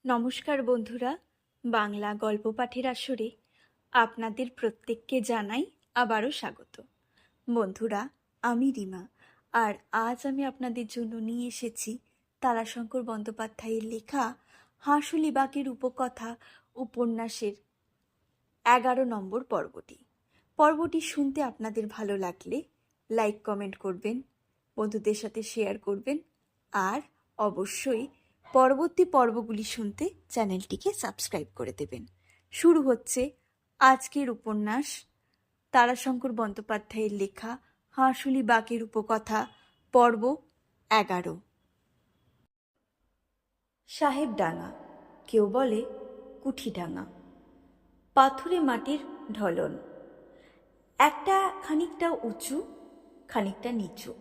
নমস্কার বন্ধুরা, বাংলা গল্প পাঠের আসরে আপনাদের প্রত্যেককে জানাই আবারও স্বাগত। বন্ধুরা, আমি রিমা, আর আজ আমি আপনাদের জন্য নিয়ে এসেছি তারাশঙ্কর বন্দ্যোপাধ্যায়ের লেখা হাঁসুলি বাঁকের উপকথা উপন্যাসের 11 নম্বর পর্বটি শুনতে আপনাদের ভালো লাগলে লাইক কমেন্ট করবেন, বন্ধুদের সাথে শেয়ার করবেন, আর অবশ্যই পরবর্তী পর্বগুলি শুনতে চ্যানেলটিকে সাবস্ক্রাইব করে দেবেন। শুরু হচ্ছে আজকের উপন্যাস তারাশঙ্কর বন্দ্যোপাধ্যায়ের লেখা হাঁসুলি বাঁকের উপকথা পর্ব 11। সাহেবডাঙ্গা, কেউ বলে কুঠিডাঙ্গা। পাথুরে মাটির ঢলন, একটা খানিকটা উঁচু, খানিকটা নিচু,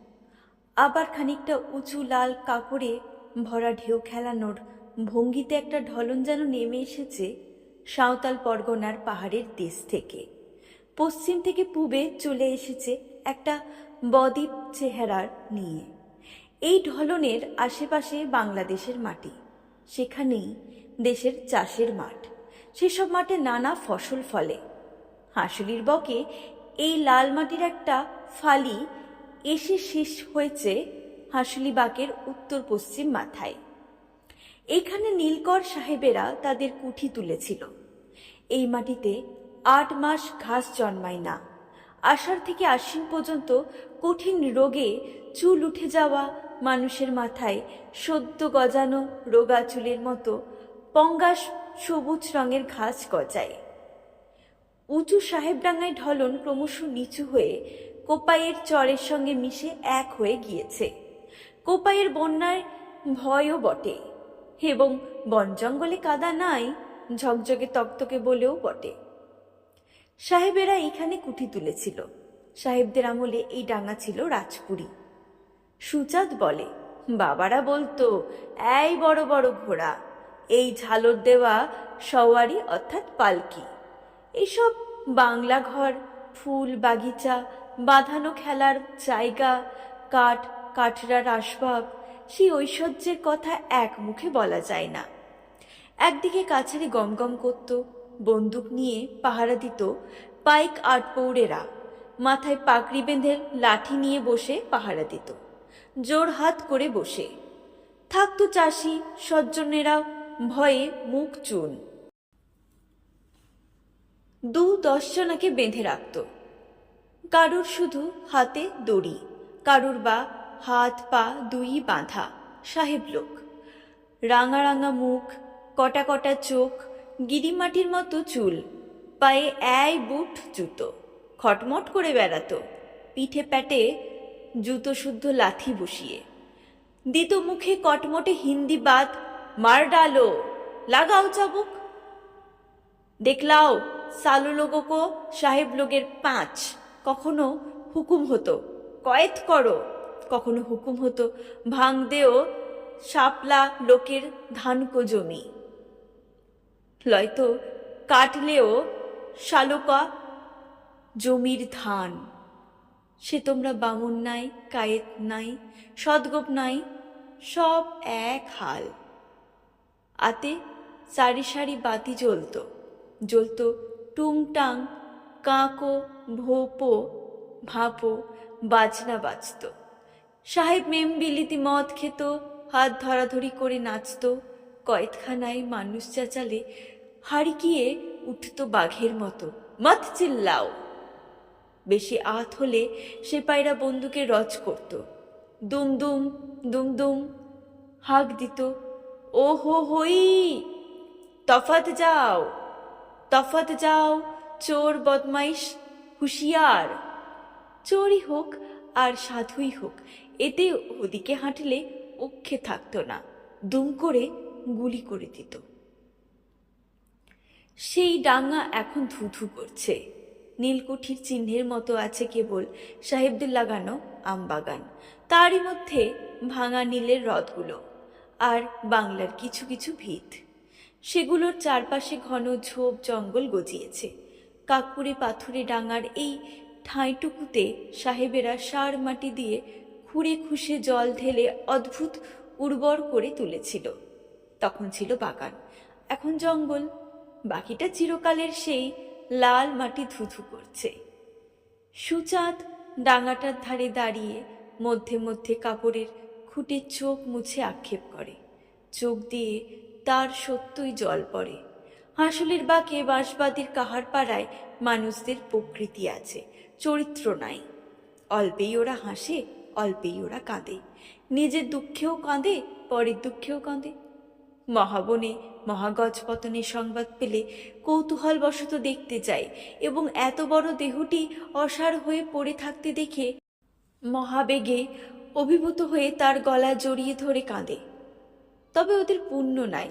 আবার খানিকটা উঁচু লাল কাপড়ে ভরা ঢেউ খেলানোর ভঙ্গিতে একটা ঢলন যেন নেমে এসেছে সাঁওতাল পরগনার পাহাড়ের দেশ থেকে। পশ্চিম থেকে পূবে চলে এসেছে একটা বদ্বীপ চেহারার নিয়ে। এই ঢলনের আশেপাশে বাংলাদেশের মাটি, সেখানেই দেশের চাষের মাঠ। সেসব মাঠে নানা ফসল ফলে। হাঁসুলির বকে এই লাল মাটির একটা ফালি এসে শেষ হয়েছে হাঁসুলি বাঁকের উত্তর পশ্চিম মাথায়। এইখানে নীলকর সাহেবেরা তাদের কুঠি তুলেছিল। এই মাটিতে 8 মাস ঘাস জন্মায় না। আষাঢ় থেকে আশ্বিন পর্যন্ত কঠিন রোগে চুল উঠে যাওয়া মানুষের মাথায় সদ্য গজানো রোগা চুলের মতো পঙ্গাস সবুজ রঙের ঘাস গজায়। উঁচু সাহেবডাঙ্গায় ঢলন ক্রমশ নিচু হয়ে কোপাইয়ের চরের সঙ্গে মিশে এক হয়ে গিয়েছে। কোপাইয়ের বন্যায় ভয়ও বটে, এবং বন জঙ্গলে কাদা নাই, ঝকঝকে তক্তকে বলেও বটে। সাহেবেরা এখানে কুঠি তুলেছিল। সাহেবদের আমলে এই ডাঙ্গা ছিল রাজপুরী। সুচাঁদ বলে, বাবারা বলতো, এই বড় বড় ঘোড়া, এই ঝালর দেওয়া সওয়ারি অর্থাৎ পালকি, এইসব বাংলা ঘর, ফুল বাগিচা, বাঁধানো খেলার জায়গা, কাঠরার আসবাব, সেই ঐশ্বর্যের কথা এক মুখে বলা যায় না। একদিকে কাছারি গমগম করত, বন্দুক নিয়ে পাহারা দিত পাইক আটপৌরেরা, মাথায় পাগড়ি বেঁধে লাঠি নিয়ে বসে পাহারা দিত, জোর হাত করে বসে থাকতো চাষি সজ্জনেরা ভয়ে মুখ চুন। 2-10 জনাকে বেঁধে রাখত। কারুর শুধু হাতে দড়ি, কারুর বা হাত পা দুই বাঁধা। সাহেব লোক, রাঙা রাঙা মুখ, কটা কটা চোখ, গিরিমাটির মতো চুল, পায়ে বুট জুতো, খটমট করে বেড়াতো, পিঠে প্যাটে জুতো শুদ্ধ লাথি বসিয়ে দিত মুখে কটমটে হিন্দি বাত, মার ডালো, লাগাও চাবুক, দেখলাও সালু লোগো কো সাহেব লোগের 5। কখনো হুকুম হতো কয়েত করো, কখনো হুকুম হতো ভাঙ দেও শাপলা লোকের ধানকো জমি, লয়তো কাটলেও শালুকা জমির ধান। সে তোমরা বামুন নাই, কায়েত নাই, সদগোপ নাই, সব এক হাল। আতে সারি সারি বাতি জ্বলতো টুংটাং, কাঁকো, ভোপো, ভাপো, বাজনা বাজত। সাহেব মেমবিলিতি মদ খেত, হাত ধরাধরি করে নাচত। কয়েতখানায় মানুষ চেঁচালে হারিকিয়ে উঠত বাঘের মতো, মত চিল্লাও। বেশি আত হলে সেপাইরা বন্দুকে রচ করত, দুম দুম হাঁক দিত, ও হো হই, তফাত যাও, চোর বদমাইশ হুঁশিয়ার। চোরই হোক আর সাধুই হোক, এতে ওদিকে হাঁটলে অক্ষে থাকত না, দুম করে গুলি করে দিত। সেই ডাঙ্গা এখন ধুধু করছে। নীলকুঠির চিহ্নের মতো আছে কেবল সাহেবদের লাগানো আমবাগান, তারই মধ্যে ভাঙা নীলের হ্রদগুলো, আর বাংলার কিছু কিছু ভিত। সেগুলোর চারপাশে ঘন ঝোপ জঙ্গল গজিয়েছে। কাকপুরে পাথুরে ডাঙার এই ঠাঁইটুকুতে সাহেবেরা সার মাটি দিয়ে খুঁড়ে খুশে জল ঢেলে অদ্ভুত উর্বর করে তুলেছিল। তখন ছিল বাগান, এখন জঙ্গল। বাকিটা চিরকালের সেই লাল মাটি ধুধু করছে। সুচাঁদ ডাঙাটার ধারে দাঁড়িয়ে মধ্যে মধ্যে কাপড়ের খুঁটে চোখ মুছে আক্ষেপ করে। চোখ দিয়ে তার সত্যই জল পড়ে। হাঁসুলির বাঁকে বাঁশবাদীর কাহার পাড়ায় মানুষদের প্রকৃতি আছে, চরিত্র নাই। অল্পেই ওরা হাসে, অল্পেই ওরা কাঁদে। নিজের দুঃখেও কাঁদে, পরের দুঃখেও কাঁদে। মহাবনে মহাগজপতনের সংবাদ পেলে কৌতূহলবশত দেখতে যায় এবং এত বড় দেহটি অসাড় হয়ে পড়ে থাকতে দেখে মহাবেগে অভিভূত হয়ে তার গলা জড়িয়ে ধরে কাঁদে। তবে ওদের পুণ্য নাই,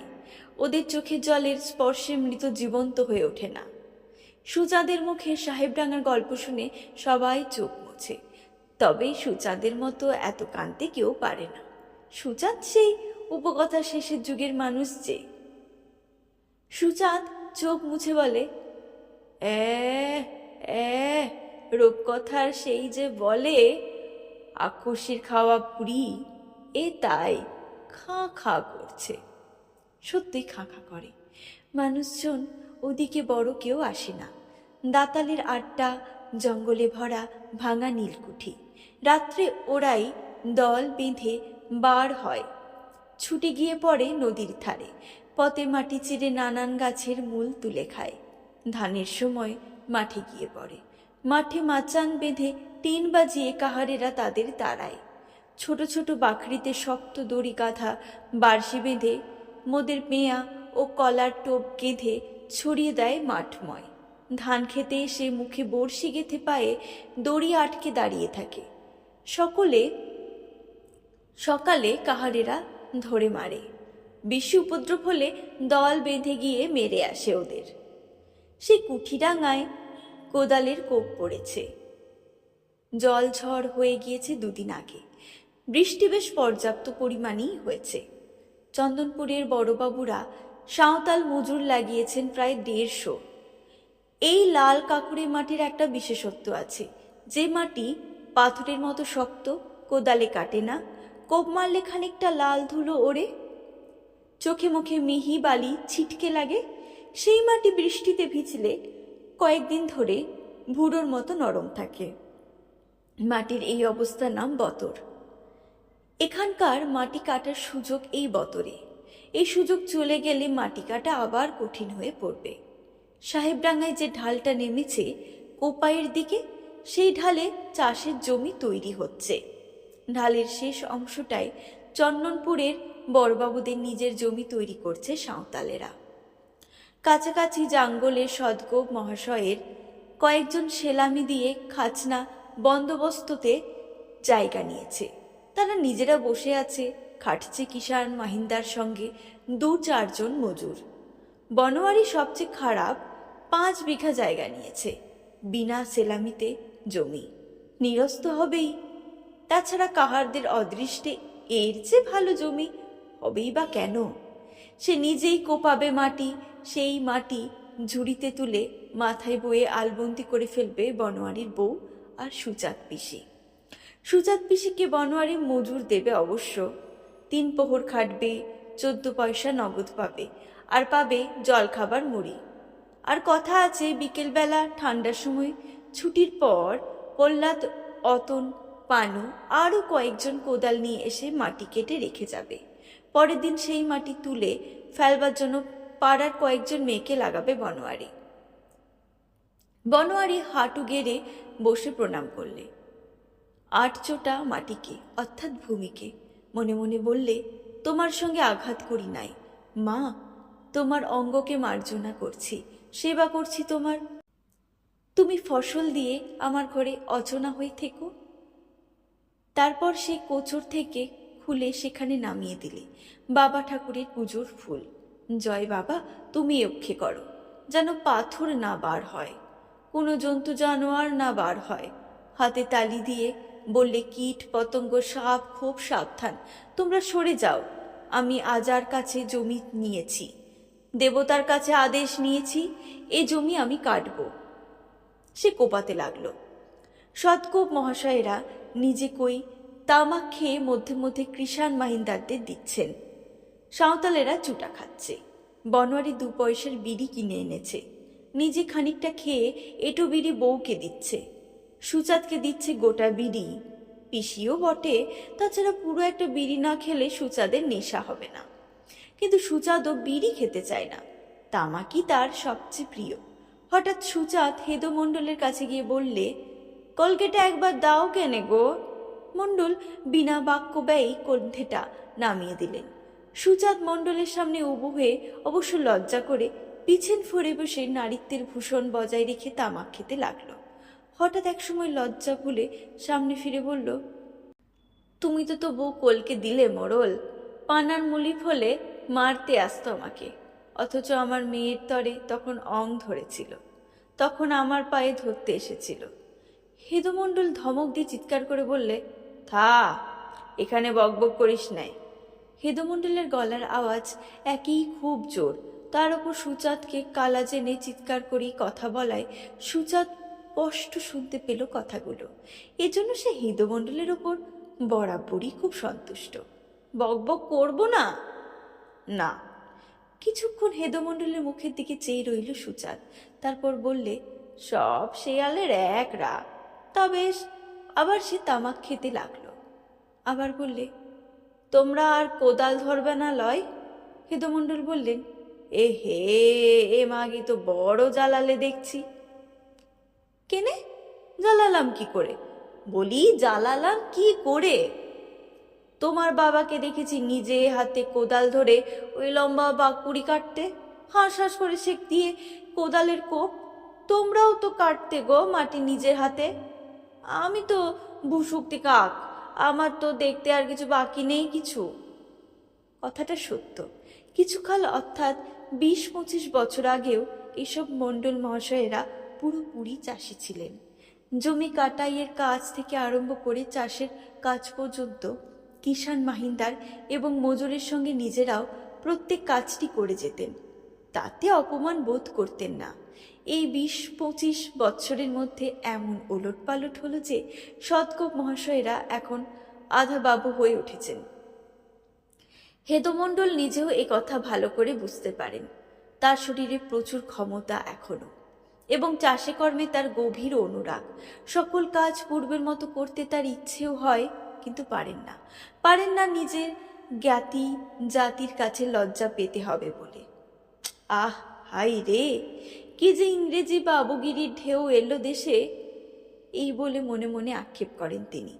ওদের চোখের জলের স্পর্শে মৃত জীবন্ত হয়ে ওঠে না। সুচাঁদের মুখে সাহেবডাঙ্গার গল্প শুনে সবাই চোখ মুছে। তবে সুচাঁদের মতো এত কাঁদতে কেউ পারে না। সুচাঁদ সেই উপকথা শেষের যুগের মানুষ যে। সুচাঁদ চোখ মুছে বলে, রূপকথার সেই যে বলে আকুশির খাওয়া পুরি, এ তাই খাঁ খাঁ করছে। সত্যি খাঁ খাঁ করে। মানুষজন ওদিকে বড় কেউ আসে না। দাতালের আড্ডা, জঙ্গলে ভরা ভাঙা নীলকুঠি। রাত্রে ওরাই দল বেঁধে বার হয়, ছুটে গিয়ে পড়ে নদীর ধারে। পথে মাটি চিরে নানান গাছের মূল তুলে খায়। ধানের সময় মাঠে গিয়ে পড়ে। মাঠে মাচান বেঁধে টিন বাজিয়ে কাহারেরা তাদের তাড়ায়। ছোট ছোট বাকরিতে শক্ত দড়ি গাঁথা বার্ষি বেঁধে মোদের মেয়া ও কলার টোপ গেঁধে ছড়িয়ে দেয় মাঠময়। ধান খেতে এসে মুখে বড়শি গেঁথে পায়ে দড়ি আটকে দাঁড়িয়ে থাকে। সকালে কাহারেরা ধরে মারে। বেশি উপদ্রব হলে দল বেঁধে গিয়ে মেরে আসে ওদের। সে কুঠিডাঙ্গায় কোদালের কোপ পড়েছে। জল ঝড় হয়ে গিয়েছে দুদিন আগে। বৃষ্টি বেশ পর্যাপ্ত পরিমাণেই হয়েছে। চন্দনপুরের বড়বাবুরা সাঁওতাল মজুর লাগিয়েছেন প্রায় 150। এই লাল কাকুরে মাটির একটা বিশেষত্ব আছে। যে মাটি পাথরের মতো শক্ত, কোদালে কাটে না, কোপ মারলে খানিকটা লাল ধুলো ওড়ে, চোখে মুখে মিহি বালি ছিটকে লাগে, সেই মাটি বৃষ্টিতে ভিজলে কয়েকদিন ধরে ভুড়োর মতো নরম থাকে। মাটির এই অবস্থার নাম বতর। এখানকার মাটি কাটার সুযোগ এই বতরে। এই সুযোগ চলে গেলে মাটি কাটা আবার কঠিন হয়ে পড়বে। সাহেবডাঙ্গায় যে ঢালটা নেমেছে কোপাইয়ের দিকে, সেই ঢালে চাষের জমি তৈরি হচ্ছে। ঢালের শেষ অংশটায় চন্দনপুরের বড়বাবুদের নিজের জমি তৈরি করছে সাঁওতালেরা। কাছাকাছি জাঙ্গলের সদগোপ মহাশয়ের কয়েকজন সেলামি দিয়ে খাজনা বন্দোবস্ততে জায়গা নিয়েছে। তারা নিজেরা বসে আছে, খাটছে কিষাণ মাহিন্দার সঙ্গে 2-4 জন মজুর। বনোয়ারি সবচেয়ে খারাপ 5 বিঘা জায়গা নিয়েছে, বিনা সেলামিতে জমি। নিরস্ত হবেই। তাছাড়া কাহারদের অদৃষ্টে এর চেয়ে ভালো জমি হবেই বা কেন? সে নিজেই কোপাবে মাটি, সেই মাটি ঝুড়িতে তুলে মাথায় বয়ে আলবন্দি করে ফেলবে বনোয়ারির বউ আর সুচাঁদ পিসি। সুচাঁদ পিসিকে বনোয়ারি মজুর দেবে অবশ্য। 3 প্রহর খাটবে, 14 পয়সা নগদ পাবে, আর পাবে জলখাবার মুড়ি। আর কথা আছে বিকেলবেলা ঠান্ডার সময় ছুটির পর প্রহ্লাদ, অতন, পানু আরও কয়েকজন কোদাল নিয়ে এসে মাটি কেটে রেখে যাবে। পরের দিন সেই মাটি তুলে ফেলবার জন্য পাড়ার কয়েকজন মেয়েকে লাগাবে বনোয়ারি। বনোয়ারি হাঁটু গেড়ে বসে প্রণাম করলে। 8 চোটা মাটিকে অর্থাৎ ভূমিকে মনে মনে বললে, তোমার সঙ্গে আঘাত করি নাই মা, তোমার অঙ্গকে মার্জনা করছি, সেবা করছি তোমার। তুমি ফসল দিয়ে আমার ঘরে অচনা হয়ে থেকো। তারপর সে কোচর থেকে খুলে সেখানে নামিয়ে দিলে বাবা ঠাকুরের পুজোর ফুল। জয় বাবা, তুমি রক্ষে করো, যেন পাথর না বার হয়, কোনো জন্তু জানোয়ার না বার হয়। হাতে তালি দিয়ে বললে, কীট পতঙ্গ সাপ খুব সাবধান, তোমরা সরে যাও। আমি আজার কাছে জমি নিয়েছি, দেবতার কাছে আদেশ নিয়েছি, এ জমি আমি কাটব। সে কোপাতে লাগলো। সদগোপ মহাশয়েরা নিজে কই তামাক খেয়ে মধ্যে মধ্যে কৃষাণ মাহিন্দারদের দিচ্ছেন। সাঁওতালেরা চুটা খাচ্ছে। বনোয়ারি 2 পয়সার বিড়ি কিনে এনেছে, নিজে খানিকটা খেয়ে এটো বিড়ি বউকে দিচ্ছে, সুচাঁদকে দিচ্ছে গোটা বিড়ি। পিসিও বটে, তাছাড়া পুরো একটা বিড়ি না খেলে সুচাঁদের নেশা হবে না। কিন্তু সুচাঁদও বিড়ি খেতে চায় না, তামাকই তার সবচেয়ে প্রিয়। হঠাৎ সুচাঁদ হেদো মণ্ডলের কাছে গিয়ে বললে, কলকেটা একবার দাও কেনে গো। মণ্ডল বিনা বাক্য ব্যয়ই কণ্ঠেটা নামিয়ে দিলেন। সুচাঁদ মণ্ডলের সামনে উবু হয়ে, অবশ্য লজ্জা করে, পিছন ফিরে বসে নারীত্বের ভূষণ বজায় রেখে তামাক খেতে লাগলো। হঠাৎ একসময় লজ্জা ভুলে সামনে ফিরে বলল, তুমি তো তবু কলকে দিলে মোড়ল, পানার মুলিপ হলে মারতে আসতো আমাকে, অথচ আমার মেয়ের তরে তখন অং ধরেছিল, তখন আমার পায়ে ধরতে এসেছিল। হেদুমণ্ডল ধমক দিয়ে চিৎকার করে বললে, থা, এখানে বকবক করিস নাই। হেদুমণ্ডলের গলার আওয়াজ একই খুব জোর, তার ওপর সুচাঁদকে কালা জেনে চিৎকার করেই কথা বলায় সুচাঁদ স্পষ্ট শুনতে পেল কথাগুলো। এজন্য সে হেদুমণ্ডলের ওপর বরাবরই খুব সন্তুষ্ট। বকবক করব না। না। কিছুক্ষণ হেদুমণ্ডলের মুখের দিকে চেয়ে রইল সুচাঁদ, তারপর বললে, সব শেয়ালের এক রাগ। তা বেশ। আবার সে তামাক খেতে লাগলো। আবার বললে, তোমরা আর কোদাল ধরবে না লয়? হেদুমণ্ডল বললেন, এ হে, এ মাগি তো বড় জ্বালালে দেখছি। কেনে? জ্বালালাম কি করে? বলি, জ্বালালাম কি করে? তোমার বাবাকে দেখেছি নিজে হাতে কোদাল ধরে ওই লম্বা বাঁকুড়ি কাটতে, হাঁস হাঁস করে সেক দিয়ে কোদালের কোপ। তোমরাও তো কাটতে গো মাটি নিজের হাতে। আমি তো ভুসুক্তি কাক, আমার তো দেখতে আর কিছু বাকি নেই কিছু। কথাটা সত্য। কিছুকাল অর্থাৎ 20-25 বছর আগেও এসব মণ্ডল মহাশয়েরা পুরোপুরি চাষি ছিলেন। জমি কাটাইয়ের কাজ থেকে আরম্ভ করে চাষের কাজ পর্যন্ত কিষাণ মাহিন্দার এবং মজুরের সঙ্গে নিজেরাও প্রত্যেক কাজটি করে যেতেন, তাতে অপমান বোধ করতেন না। এই 20-25 বৎসরের মধ্যে এমন ওলটপালট হলো যে সৎগোপ মহাশয়েরা এখন আধা বাবু হয়ে উঠেছেন। হেদুমণ্ডল নিজেও এ কথা ভালো করে বুঝতে পারেন। তার শরীরে প্রচুর ক্ষমতা এখনো, এবং চাষে কর্মে তার গভীর অনুরাগ। সকল কাজ পূর্বের মতো করতে তার ইচ্ছেও হয়, কিন্তু পারেন না নিজের জ্ঞাতি জাতির কাছে লজ্জা পেতে হবে বলে। আহ হাই রে, কি যে ইংরেজি বাবুগিরির ঢেউ এলো দেশে, এই বলে মনে মনে আক্ষেপ করেন তিনি।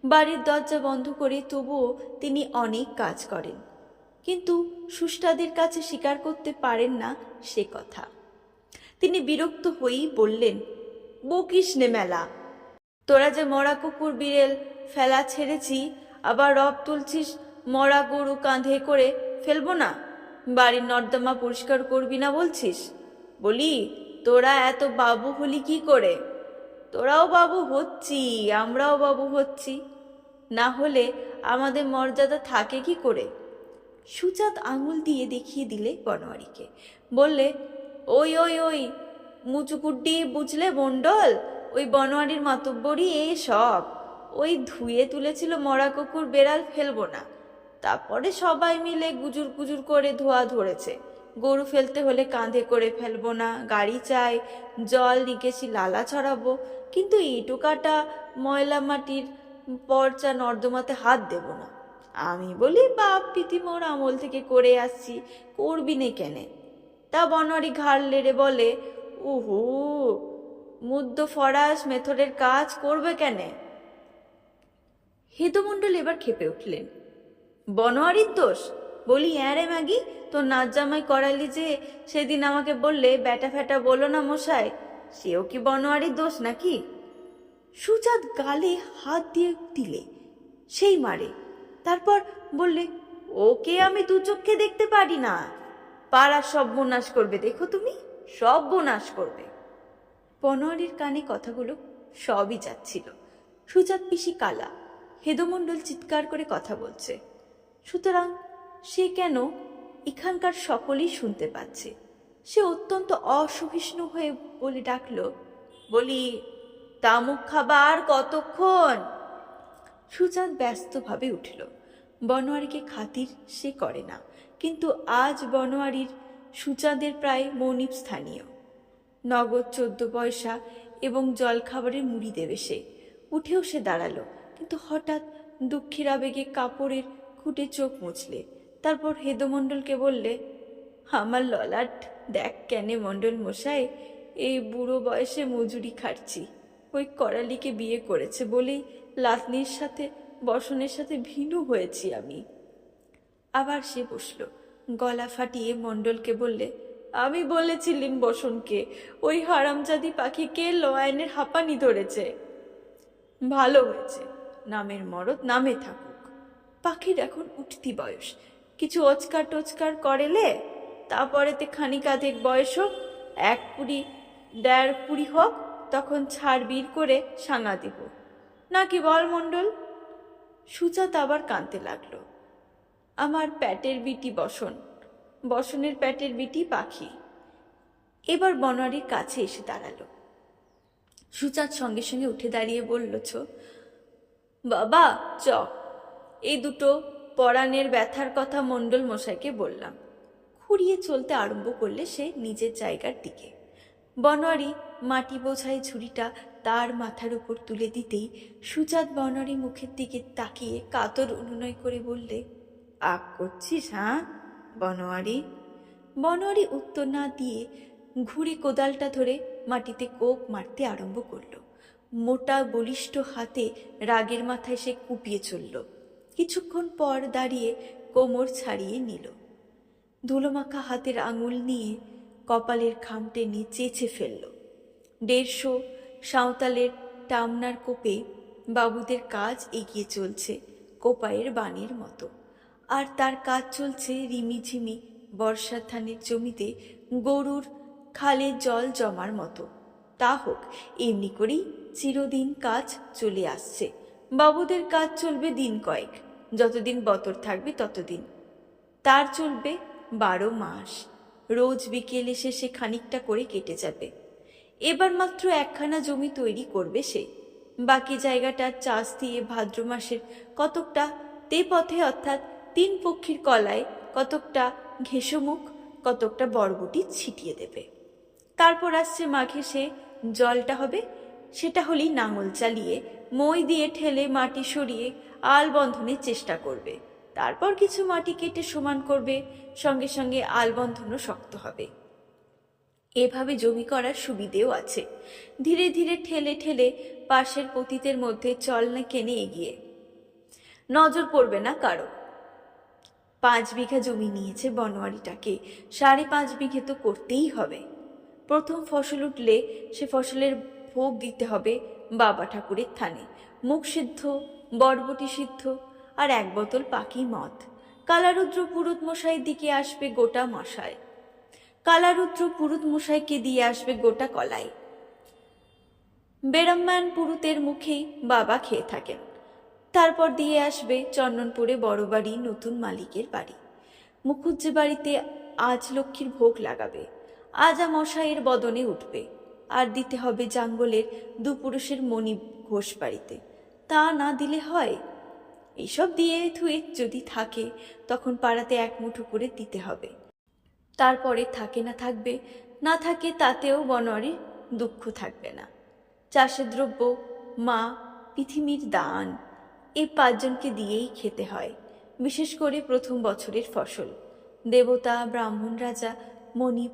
বাড়ির দরজা বন্ধ করে তবুও তিনি অনেক কাজ করেন, কিন্তু সুষ্টাদের কাছে স্বীকার করতে পারেন না সে কথা। তিনি বিরক্ত হয়েই বললেন, বকিস নে মেলা। তোরা যে মরা কুকুর বিড়েল ফেলা ছেড়েছি, আবার রব তুলছিস মরা গরু কাঁধে করে ফেলবো না, বাড়ির নর্দমা পরিষ্কার করবি না বলছিস। বলি, তোরা এত বাবু হলি কি করে? তোরাও বাবু হচ্ছি, আমরাও বাবু হচ্ছি, না হলে আমাদের মর্যাদা থাকে কি করে? সুচাঁদ আঙুল দিয়ে দেখিয়ে দিলে বনোয়ারিকে, বললে, ওই ওই ওই মুচুকুড্ডি বুঝলে মণ্ডল, ওই বনোয়ারির মাতব্বরই এ সব। ওই ধুয়ে তুলেছিল মরা কুকুর বেড়াল ফেলবো না, তারপরে সবাই মিলে গুজুর গুজুর করে ধোয়া ধরেছে। গরু ফেলতে হলে কাঁধে করে ফেলবো না, গাড়ি চাই, জল নিকেশি লালা ছড়াবো, কিন্তু ইটু কাটা ময়লা মাটির পর্চা নর্দমাতে হাত দেব না। আমি বলি, বাপ পিতিমোর আমল থেকে করে আসছি, করবি নে কেনে? তা বনোয়ারি ঘাড় লেড়ে বলে, উহু, মুদ্দ ফরাস মেথডের কাজ করবে কেনে? হেদুমণ্ডল এবার খেপে উঠলেন। বনোয়ারির দোষ? বলি, হ্যাঁ রে ম্যাগি, তোর নাচ জামাই করালি যে সেদিন আমাকে বললে ব্যাটা ফ্যাটা বলো না মশাই, সেও কি বনোয়ারির দোষ নাকি? সুচাঁদ গালে হাত দিয়ে দিলে সেই মারে, তারপর বললে, ওকে আমি দু চোখে দেখতে পারি না, পাড়ার সব বোনাশ করবে, দেখো তুমি, সব বোনাশ করবে। বনোয়ারির কানে কথাগুলো সবই যাচ্ছিল। সুচাঁদ পিসি কালা, হেদুমণ্ডল চিৎকার করে কথা বলছে, সুতরাং সে কেন এখানকার সকলেই শুনতে পাচ্ছে। সে অত্যন্ত অসহিষ্ণু হয়ে বলে ডাকল, বলি, তামুক খাবার কতক্ষণ? সুচাঁদ ব্যস্তভাবে উঠল। বনোয়ারিকে খাতির সে করে না, কিন্তু আজ বনোয়ারির সুচাঁদের প্রায় মনিব স্থানীয়। নগদ 14 পয়সা এবং জলখাবারের মুড়ি দেবে সে। উঠেও সে দাঁড়ালো, কিন্তু হঠাৎ দুঃখের আবেগে কাপড়ের খুঁটে চোখ মুছলে। তারপর হেদমণ্ডলকে বললে, আমার ললাট দেখ কেনে মণ্ডল মশাই, এই বুড়ো বয়সে মজুরি খাটছি। ওই করালিকে বিয়ে করেছে বলেই লাতনির সাথে বসনের সাথে ভিনু হয়েছি আমি। আবার সে বসল, গলা ফাটিয়ে মণ্ডলকে বললে, আমি বলেছিলাম বসনকে ওই হারামজাদি পাখিকে লয়নের হাঁপানি ধরেছে। ভালো হয়েছে, নামের মরদ নামে থাকুক। পাখির এখন উঠতি বয়স, কিছু অচকার টোচকার করেলে, তারপরেতে খানিক আধেক বয়স হোক, 1-20 হোক, তখন ছাড় বীর করে সাঙা দিব নাকি বল মণ্ডল? সুজাত আবার কাঁদতে লাগলো। আমার প্যাটের বিটি বসন, বসনের প্যাটের বিটি পাখি। এবার বনোয়ারির কাছে এসে দাঁড়ালো। সুজাত সঙ্গে সঙ্গে উঠে দাঁড়িয়ে বলল, বাবা চ, এই দুটো পরাণের ব্যথার কথা মণ্ডল মশাইকে বললাম। খুঁড়িয়ে চলতে আরম্ভ করলে সে নিজের জায়গার দিকে। বনোয়ারি মাটি বোঝাই ঝুড়িটা তার মাথার উপর তুলে দিতেই সুজাত বনোয়ারি মুখের দিকে তাকিয়ে কাতর অনুনয় করে বললে, আগ করছিস হ্যাঁ বনোয়ারি? বনোয়ারি উত্তর না দিয়ে ঘুড়ি কোদালটা ধরে মাটিতে কোপ মারতে আরম্ভ করলো। মোটা বলিষ্ঠ হাতে রাগের মাথায় সে কুপিয়ে চলল। কিছুক্ষণ পর দাঁড়িয়ে কোমর ছাড়িয়ে নিল। ধুলোমাখা হাতের আঙুল নিয়ে কপালের খাম টেনে চেঁচে ফেলল। 150 সাঁওতালের টামনার কোপে বাবুদের কাজ এগিয়ে চলছে কোপায়ের বানের মতো, আর তার কাজ চলছে রিমিঝিমি বর্ষার ধানের জমিতে গরুর খালে জল জমার মতো। তা হোক, এমনি করেই চিরদিন কাজ চলে আসছে। বাবুদের কাজ চলবে দিন কয়েক, যতদিন বতর থাকবে ততদিন। তার চলবে 12 মাস। রোজ বিকেলে সে খানিকটা করে কেটে যাবে। এবার মাত্র 1খানা জমি তৈরি করবে সে। বাকি জায়গাটার চাষ দিয়ে ভাদ্র মাসের কতকটা তে পথে, অর্থাৎ 3 পক্ষীর কলায়, কতকটা ঘেঁষমুখ, কতকটা বরবটি ছিটিয়ে দেবে। তারপর আসছে মাঘে, সে জলটা হবে। সেটা হলেই নাঙল চালিয়ে মই দিয়ে ঠেলে মাটি সরিয়ে আল বন্ধনের চেষ্টা করবে। তারপর কিছু মাটি কেটে সমান করবে, সঙ্গে সঙ্গে আল বন্ধনও শক্ত হবে। এভাবে জমি করার সুবিধেও আছে। ধীরে ধীরে ঠেলে ঠেলে পাশের পতিতের মধ্যে চল না কেনে এগিয়ে, নজর পড়বে না কারো। 5 বিঘা জমি নিয়েছে বনোয়ারিটাকে, 5.5 বিঘে তো করতেই হবে। প্রথম ফসল উঠলে সে ফসলের ভোগ দিতে হবে বাবা ঠাকুরের থানে। মুখ সিদ্ধ, বরবটি সিদ্ধ আর 1 বোতল পাকি মদ। কালারুদ্র পুরুত মশাইয়ের দিকে আসবে গোটা মশায়, কালারুদ্র পুরুত মশাইকে দিয়ে আসবে গোটা কলাই। বেরাম্যান পুরুতের মুখেই বাবা খেয়ে থাকেন। তারপর দিয়ে আসবে চন্দনপুরে বড় বাড়ি নতুন মালিকের বাড়ি। মুখুজ্জে বাড়িতে আজ লক্ষ্মীর ভোগ লাগাবে, আজা মশাইয়ের বদনে উঠবে। আর দিতে হবে জাঙ্গলের 2 পুরুষের মণি ঘোষ বাড়িতে। তা না দিলে হয়? এইসব দিয়ে থুয়ে যদি থাকে, তখন পাড়াতে 1 মুঠো করে দিতে হবে। তারপরে থাকে না থাকবে, না থাকে তাতেও বনোয়ারির দুঃখ থাকবে না। চাষের দ্রব্য, মা, পৃথিবীর দান, এই 5 জনকে দিয়েই খেতে হয়। বিশেষ করে প্রথম বছরের ফসল। দেবতা, ব্রাহ্মণ, রাজা, মণিব,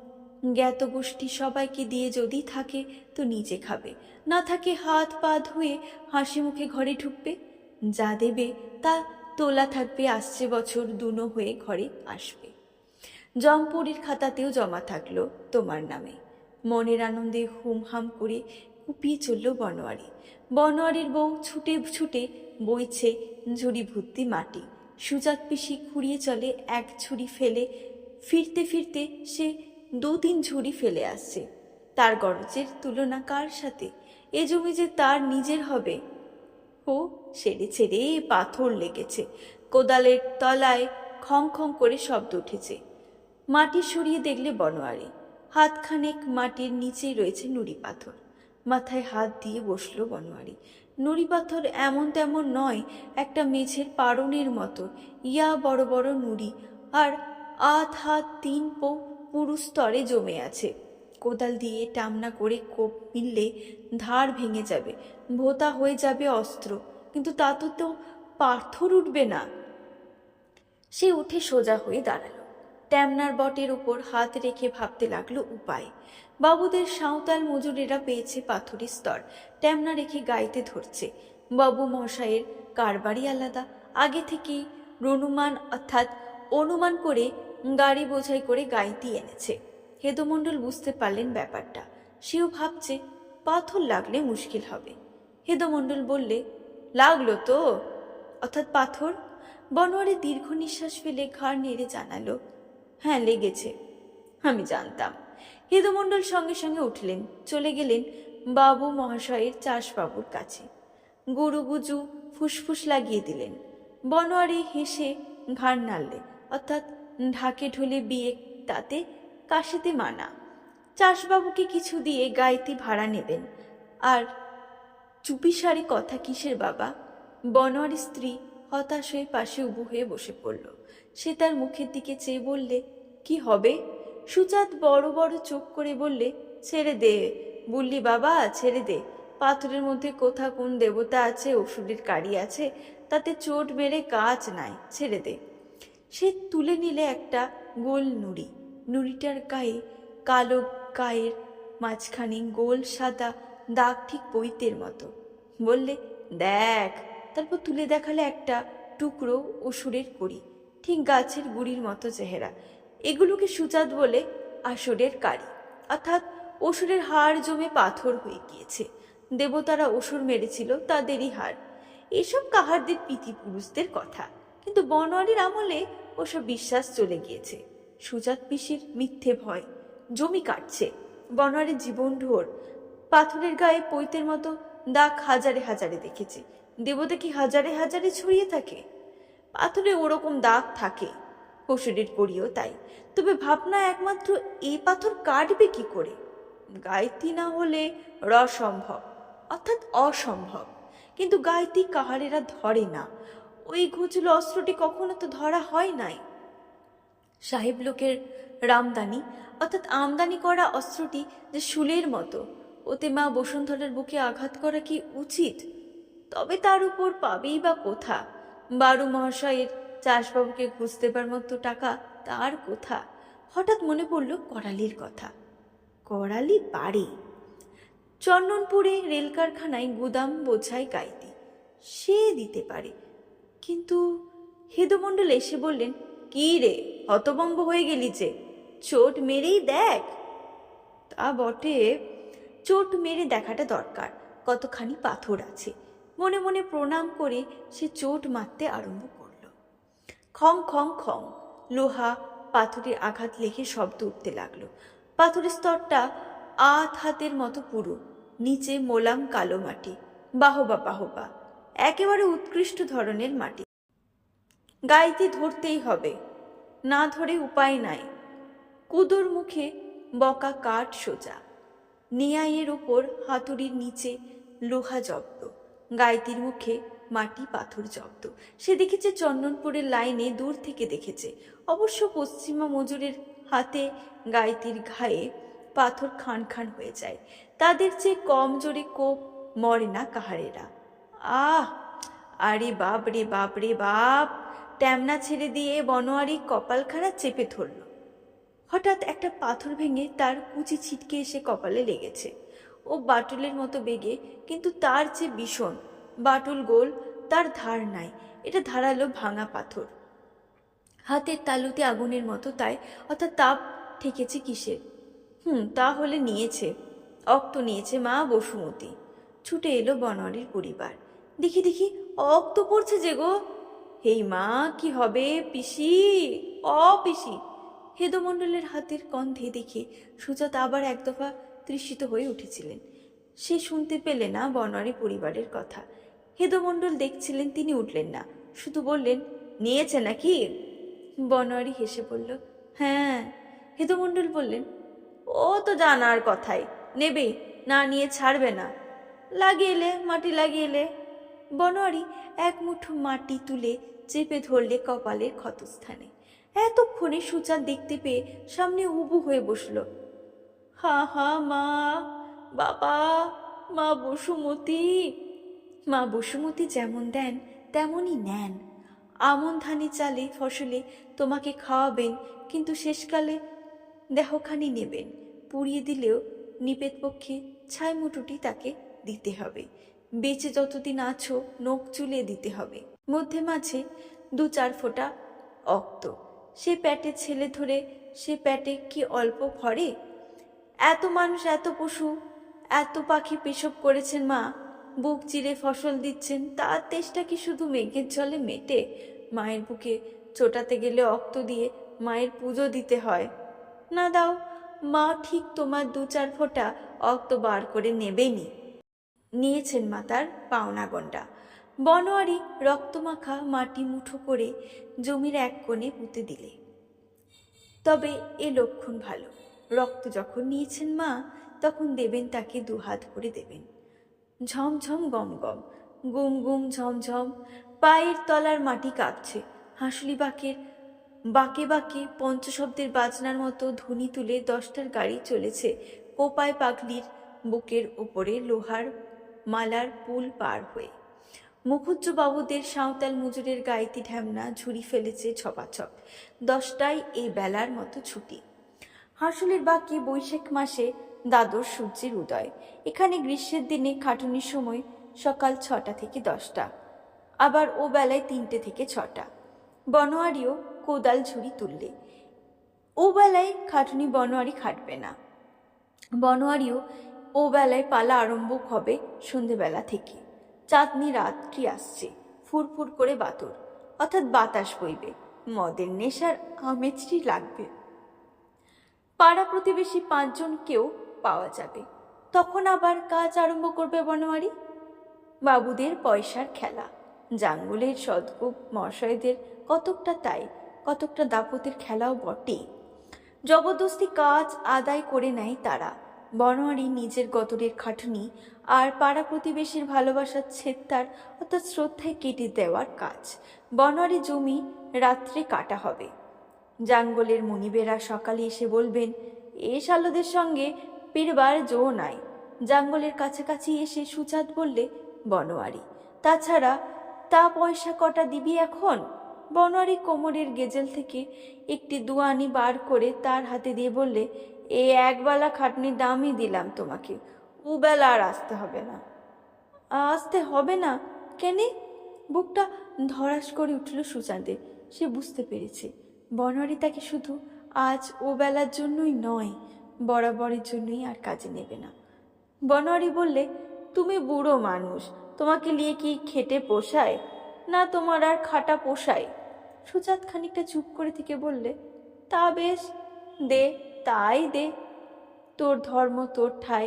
জ্ঞাত গোষ্ঠী সবাইকে দিয়ে যদি থাকে তো নিজে খাবে, না থাকে হাত পা ধুয়ে হাসি মুখে ঘরে ঢুকবে। যা দেবে তা তোলা থাকবে, আসছে বছর দুনো হয়ে ঘরে আসবে। জমপুরীর খাতাতেও জমা থাকলো তোমার নামে। মনের আনন্দে হুমহাম করে কুপিয়ে চলল বনোয়ারি। বনোয়ারির বউ ছুটে ছুটে বইছে ঝুড়ি ভর্তি মাটি। সুজাত পিসি খুঁড়িয়ে চলে 1 ঝুড়ি ফেলে, ফিরতে ফিরতে সে 2-3 ঝুড়ি ফেলে আসছে। তার গরজের তুলনা কার সাথে? এ জমি যে তার নিজের হবে। ও ছেড়ে ছেড়ে পাথর লেগেছে, কোদালের তলায় খং খং করে শব্দ উঠেছে। মাটি সরিয়ে দেখলে বনোয়ারি। হাতখানেক মাটির নিচেই রয়েছে নুড়ি পাথর। মাথায় হাত দিয়ে বসল বনোয়ারি। নুড়ি পাথর এমন তেমন নয়, একটা মেঝের পারনের মতো ইয়া বড় বড় নুড়ি, আর আধ হাত 3 পো পুরু স্তরে জমে আছে। কোদাল দিয়ে টামনা করে কোপ মিললে ধার ভেঙে যাবে, ভোঁতা হয়ে যাবে অস্ত্র, কিন্তু তাতে তো পাথর উঠবে না। সে উঠে সোজা হয়ে দাঁড়ালো, ট্যামনার বটের উপর হাত রেখে ভাবতে লাগলো উপায়। বাবুদের সাঁওতাল মজুরেরা পেয়েছে পাথরের স্তর, ট্যামনা রেখে গাইতে ধরছে। বাবু মশাইয়ের কারবারই আলাদা, আগে থেকেই অনুমান করে গাড়ি বোঝাই করে গাইতি এনেছে। হেদমণ্ডল বুঝতে পারলেন ব্যাপারটা, সেও ভাবছে পাথর লাগলে মুশকিল হবে। হেদমণ্ডল বললে, লাগলো তো? অর্থাৎ পাথর? বনোয়ারি দীর্ঘ নিঃশ্বাস ফেলে ঘাড় নেড়ে জানালো, হ্যাঁ লেগেছে। আমি জানতাম। হেদমণ্ডল সঙ্গে সঙ্গে উঠলেন, চলে গেলেন বাবু মহাশয়ের চাষবাবুর কাছে। গুরুগুজু ফুসফুস লাগিয়ে দিলেন। বনোয়ারি হেসে ঘাড় নাড়লে, অর্থাৎ ঢাকে ঢোলে বিয়ে, তাতে কাশিতে মানা। চাষবাবুকে কিছু দিয়ে গাইতি ভাড়া নেবেন। আর চুপিসারে কথা কিসের বাবা? বনোয়ারি স্ত্রী হতাশ হয়ে পাশে উবু হয়ে বসে পড়ল। সে তার মুখের দিকে চেয়ে বললে, কি হবে? সুজাত বড় বড় চোখ করে বললে, ছেড়ে দে বুল্লি বাবা, ছেড়ে দে। পাথরের মধ্যে কোথা কোন দেবতা আছে, ওষুধের কারি আছে, তাতে চোট মেরে কাজ নাই, ছেড়ে দে। সে তুলে নিলে একটা গোল নুড়ি। নুড়িটার গায়ে কালো, গায়ের মাঝখানে গোল সাদা দাগ, ঠিক বইতের মতো। বললে, দেখ। তারপর তুলে দেখালে একটা টুকরো অসুরের কড়ি, ঠিক গাছের গুড়ির মতো চেহারা। এগুলোকে সুজাত বলে আসরের কারি, অর্থাৎ অসুরের হাড় জমে পাথর হয়ে গিয়েছে। দেবতারা অসুর মেরেছিল, তাদেরই হাড়। এসব কাহারদের পিতৃপুরুষদের কথা, কিন্তু বনোয়ারির আমলে ওসব বিশ্বাস চলে গিয়েছে। সুজাত পিসির মিথ্যে ভয় জমি কাটছে। বনোয়ারির জীবন ঢোর। পাথরের গায়ে পৈতের মতো দাগ হাজারে হাজারে দেখেছে। দেবতা কি হাজারে হাজারে ছড়িয়ে থাকে? পাথরে ওরকম দাগ থাকে, অসুরের করিও তাই। তবে ভাবনা একমাত্র এই পাথর কাটবে কি করে? গাইতি না হলে অসম্ভব, অর্থাৎ অসম্ভব। কিন্তু গাইতি কাহারেরা ধরে না। ওই ঘুচলো অস্ত্রটি কখনো তো ধরা হয় নাই। সাহেব লোকের রামদানি, অর্থাৎ আমদানি করা অস্ত্রটি যে শুলের মতো, ওতে মা বসুন্ধরার বুকে আঘাত করা কি উচিত? তবে তার উপর পাবেই বা কোথা? বারু মহাশয়ের চাষবাবুকে ঘুষ দেবার মতো টাকা তার কোথা? হঠাৎ মনে পড়ল করালির কথা। করালি বাড়ি চন্দনপুরে রেল কারখানায় গুদাম বোঝাই গাইতি, সে দিতে পারে। কিন্তু হেদমণ্ডল এসে বললেন, কি রে, হতভম্ব হয়ে গেলি যে? চোট মেরেই দেখ। তা বটে, চোট মেরে দেখাটা দরকার কতখানি পাথর আছে। মনে মনে প্রণাম করে সে চোট মারতে আরম্ভ করল। খং খং খং লোহা পাথরের আঘাত লেগে শব্দ উঠতে লাগলো। পাথরের স্তরটা আধ হাতের মতো পুরু, নিচে মোলাম কালো মাটি। বাহবা বাহবা, একেবারে উৎকৃষ্ট ধরনের মাটি। গাইতে ধরতেই হবে, না ধরে উপায় নাই। কুদোর মুখে বকা কাঠ সোজা, নেয়াইয়ের ওপর হাতুড়ির নিচে লোহা জব্দ, গাইতির মুখে মাটি পাথর জব্দ। সে দেখেছে চন্দনপুরের লাইনে, দূর থেকে দেখেছে। অবশ্য পশ্চিমা মজুরের হাতে গাইতির ঘায়ে পাথর খান খান হয়ে যায়। তাদের চেয়ে কম জোরে কোপ মরে না কাহারেরা। আহ, আরে বাপ রে বাপ রে বাপ! ট্যামনা ছেড়ে দিয়ে বনোয়ারি কপালখানা চেপে ধরল। হঠাৎ একটা পাথর ভেঙে তার কুচি ছিটকে এসে কপালে লেগেছে। ও বাটুলের মতো বেগে, কিন্তু তার চেয়ে ভীষণ। বাটুল গোল, তার ধার নাই, এটা ধারালো ভাঙা পাথর। হাতের তালুতে আগুনের মতো, তাই অর্থাৎ তাপ ঠেকেছে কিসের? তাহলে নিয়েছে, অক্ত নিয়েছে মা বসুমতী। ছুটে এলো বনোয়ারির পরিবার। দেখি দেখি, অক্ত পড়ছে যে গো! হেই মা, কি হবে? পিসি, পিসি! হেদমণ্ডলের হাতের গন্ধে দেখে সুজাত আবার এক দফা তৃষিত হয়ে উঠেছিলেন। সে শুনতে পেলে না বনোয়ারি পরিবারের কথা। হেদমণ্ডল দেখছিলেন, তিনি উঠলেন না, শুধু বললেন, নিয়েছে নাকি? বনোয়ারি হেসে বলল, হ্যাঁ। হেদমণ্ডল বললেন, ও তো জানার কথাই, নেবে না, নিয়ে ছাড়বে না। লাগিয়েলে, মাটি লাগিয়েলে। বনোয়ারি এক মুঠো মাটি তুলে চেপে ধরলে কপালের ক্ষতস্থানে। এতক্ষণে সুচাঁদ দেখতে পেয়ে সামনে উবু হয়ে বসল। হা হা মা, বাবা, মা বসুমতী। মা বসুমতী যেমন দেন তেমনই নেন। আমন ধানে চালে ফসলে তোমাকে খাওয়াবেন, কিন্তু শেষকালে দেহখানি নেবেন। পুড়িয়ে দিলেও নিপেত পক্ষে ছাইমুটুটি তাকে দিতে হবে। বেঁচে যতদিন আছো নখ চুলে দিতে হবে। মধ্যে মাঝে 2-4 ফোঁটা অক্ত। সে প্যাটে ছেলে ধরে সে প্যাটে কি অল্প ভরে? এত মানুষ, এত পশু, এত পাখি পেশব করেছেন মা, বুক চিরে ফসল দিচ্ছেন, তার তেষ্টা কি শুধু মেঘের জলে মেটে? মায়ের বুকে চোটাতে গেলে অক্ত দিয়ে মায়ের পুজো দিতে হয়। না দাও, মা ঠিক তোমার 2-4 ফোঁটা অক্ত বার করে নেবেনি। নিয়েছেন মা তার পাওনা গন্ডা। বনোয়ারি রক্তমাখা মাটি মুঠো করে জমির এক কোণে পুঁতে দিলে। তবে এ লক্ষণ ভালো, রক্ত যখন নিয়েছেন মা তখন দেবেন তাকে 2 হাত করে দেবেন। ঝমঝম গম গম, গুম গুম ঝমঝম, পায়ের তলার মাটি কাঁপছে। হাঁসুলি বাঁকে বাঁকে পঞ্চশব্দের বাজনার মতো ধ্বনি তুলে 10টার গাড়ি চলেছে কোপায় পাগলির বুকের ওপরে লোহার মালার পুল পার হয়ে। মুখুজ্জবাবুদের সাঁওতাল মুজুরের গাইতি ঢ্যামনা ঝুরি ফেলেছে ছপাছপ। 10টায় এই বেলার মতো ছুটি। হাঁসুলির বাঁকে বৈশাখ মাসে দ্বাদশ সূর্যের উদয়। এখানে গ্রীষ্মের দিনে খাটুনির সময় সকাল 6টা থেকে 10টা, আবার ও বেলায় 3টে থেকে 6টা। বনোয়ারিও কোদাল ঝুড়ি তুললে। ও বেলায় খাটুনি বনোয়ারি খাটবে না। বনোয়ারিও ও বেলায় পালা আরম্ভ হবে সন্ধেবেলা থেকে। চাঁদনি রাত্রি আসছে, ফুরফুর করে বাতর, অর্থাৎ বাতাস বইবে, মদের নেশার আমেজটি লাগবে। পাড়া প্রতিবেশী 5 জনকেও পাওয়া যাবে। তখন আবার কাজ আরম্ভ করবে বনোয়ারি। বাবুদের পয়সার খেলা, জাঙ্গলের সদকুব মশাইদের কতকটা তাই, কতকটা দাপতের খেলাও বটে। জবরদস্তি কাজ আদায় করে নেয় তারা। বনোয়ারি নিজের গতরের খাটুনি আর পাড়া প্রতিবেশীর ভালোবাসার ছেত্তার অর্থাৎ শ্রদ্ধায় কেটে দেওয়ার কাজ। বনোয়ারি জমি রাত্রে কাটা হবে। জাঙ্গলের মনিবেরা সকালে এসে বলবেন, এ শালোদের সঙ্গে পিরবার জো নাই। জাঙ্গলের কাছাকাছি এসে সুচাঁদ বললে, বনোয়ারি, তাছাড়া তা পয়সা কটা দিবি এখন? বনোয়ারি কোমরের গেজেল থেকে একটি 2 আনি বার করে তার হাতে দিয়ে বললে, এ একবেলা খাটনির দামই দিলাম তোমাকে, উবেলা আর আসতে হবে না। আসতে হবে না কেনে? বুকটা ধড়াস করে উঠল সুচাঁদের। সে বুঝতে পেরেছে বনোয়ারি তাকে শুধু আজ ও বেলার জন্যই নয়, বরাবরের জন্যই আর কাজে নেবে না। বনোয়ারি বললে, তুমি বুড়ো মানুষ, তোমাকে নিয়ে কি খেটে পোষায়? না তোমার আর খাটা পোষায়? সুচাঁদ খানিকটা চুপ করে থেকে বললে, তা বেশ, দে, তাই দে। তোর ধর্ম তোর ঠাই,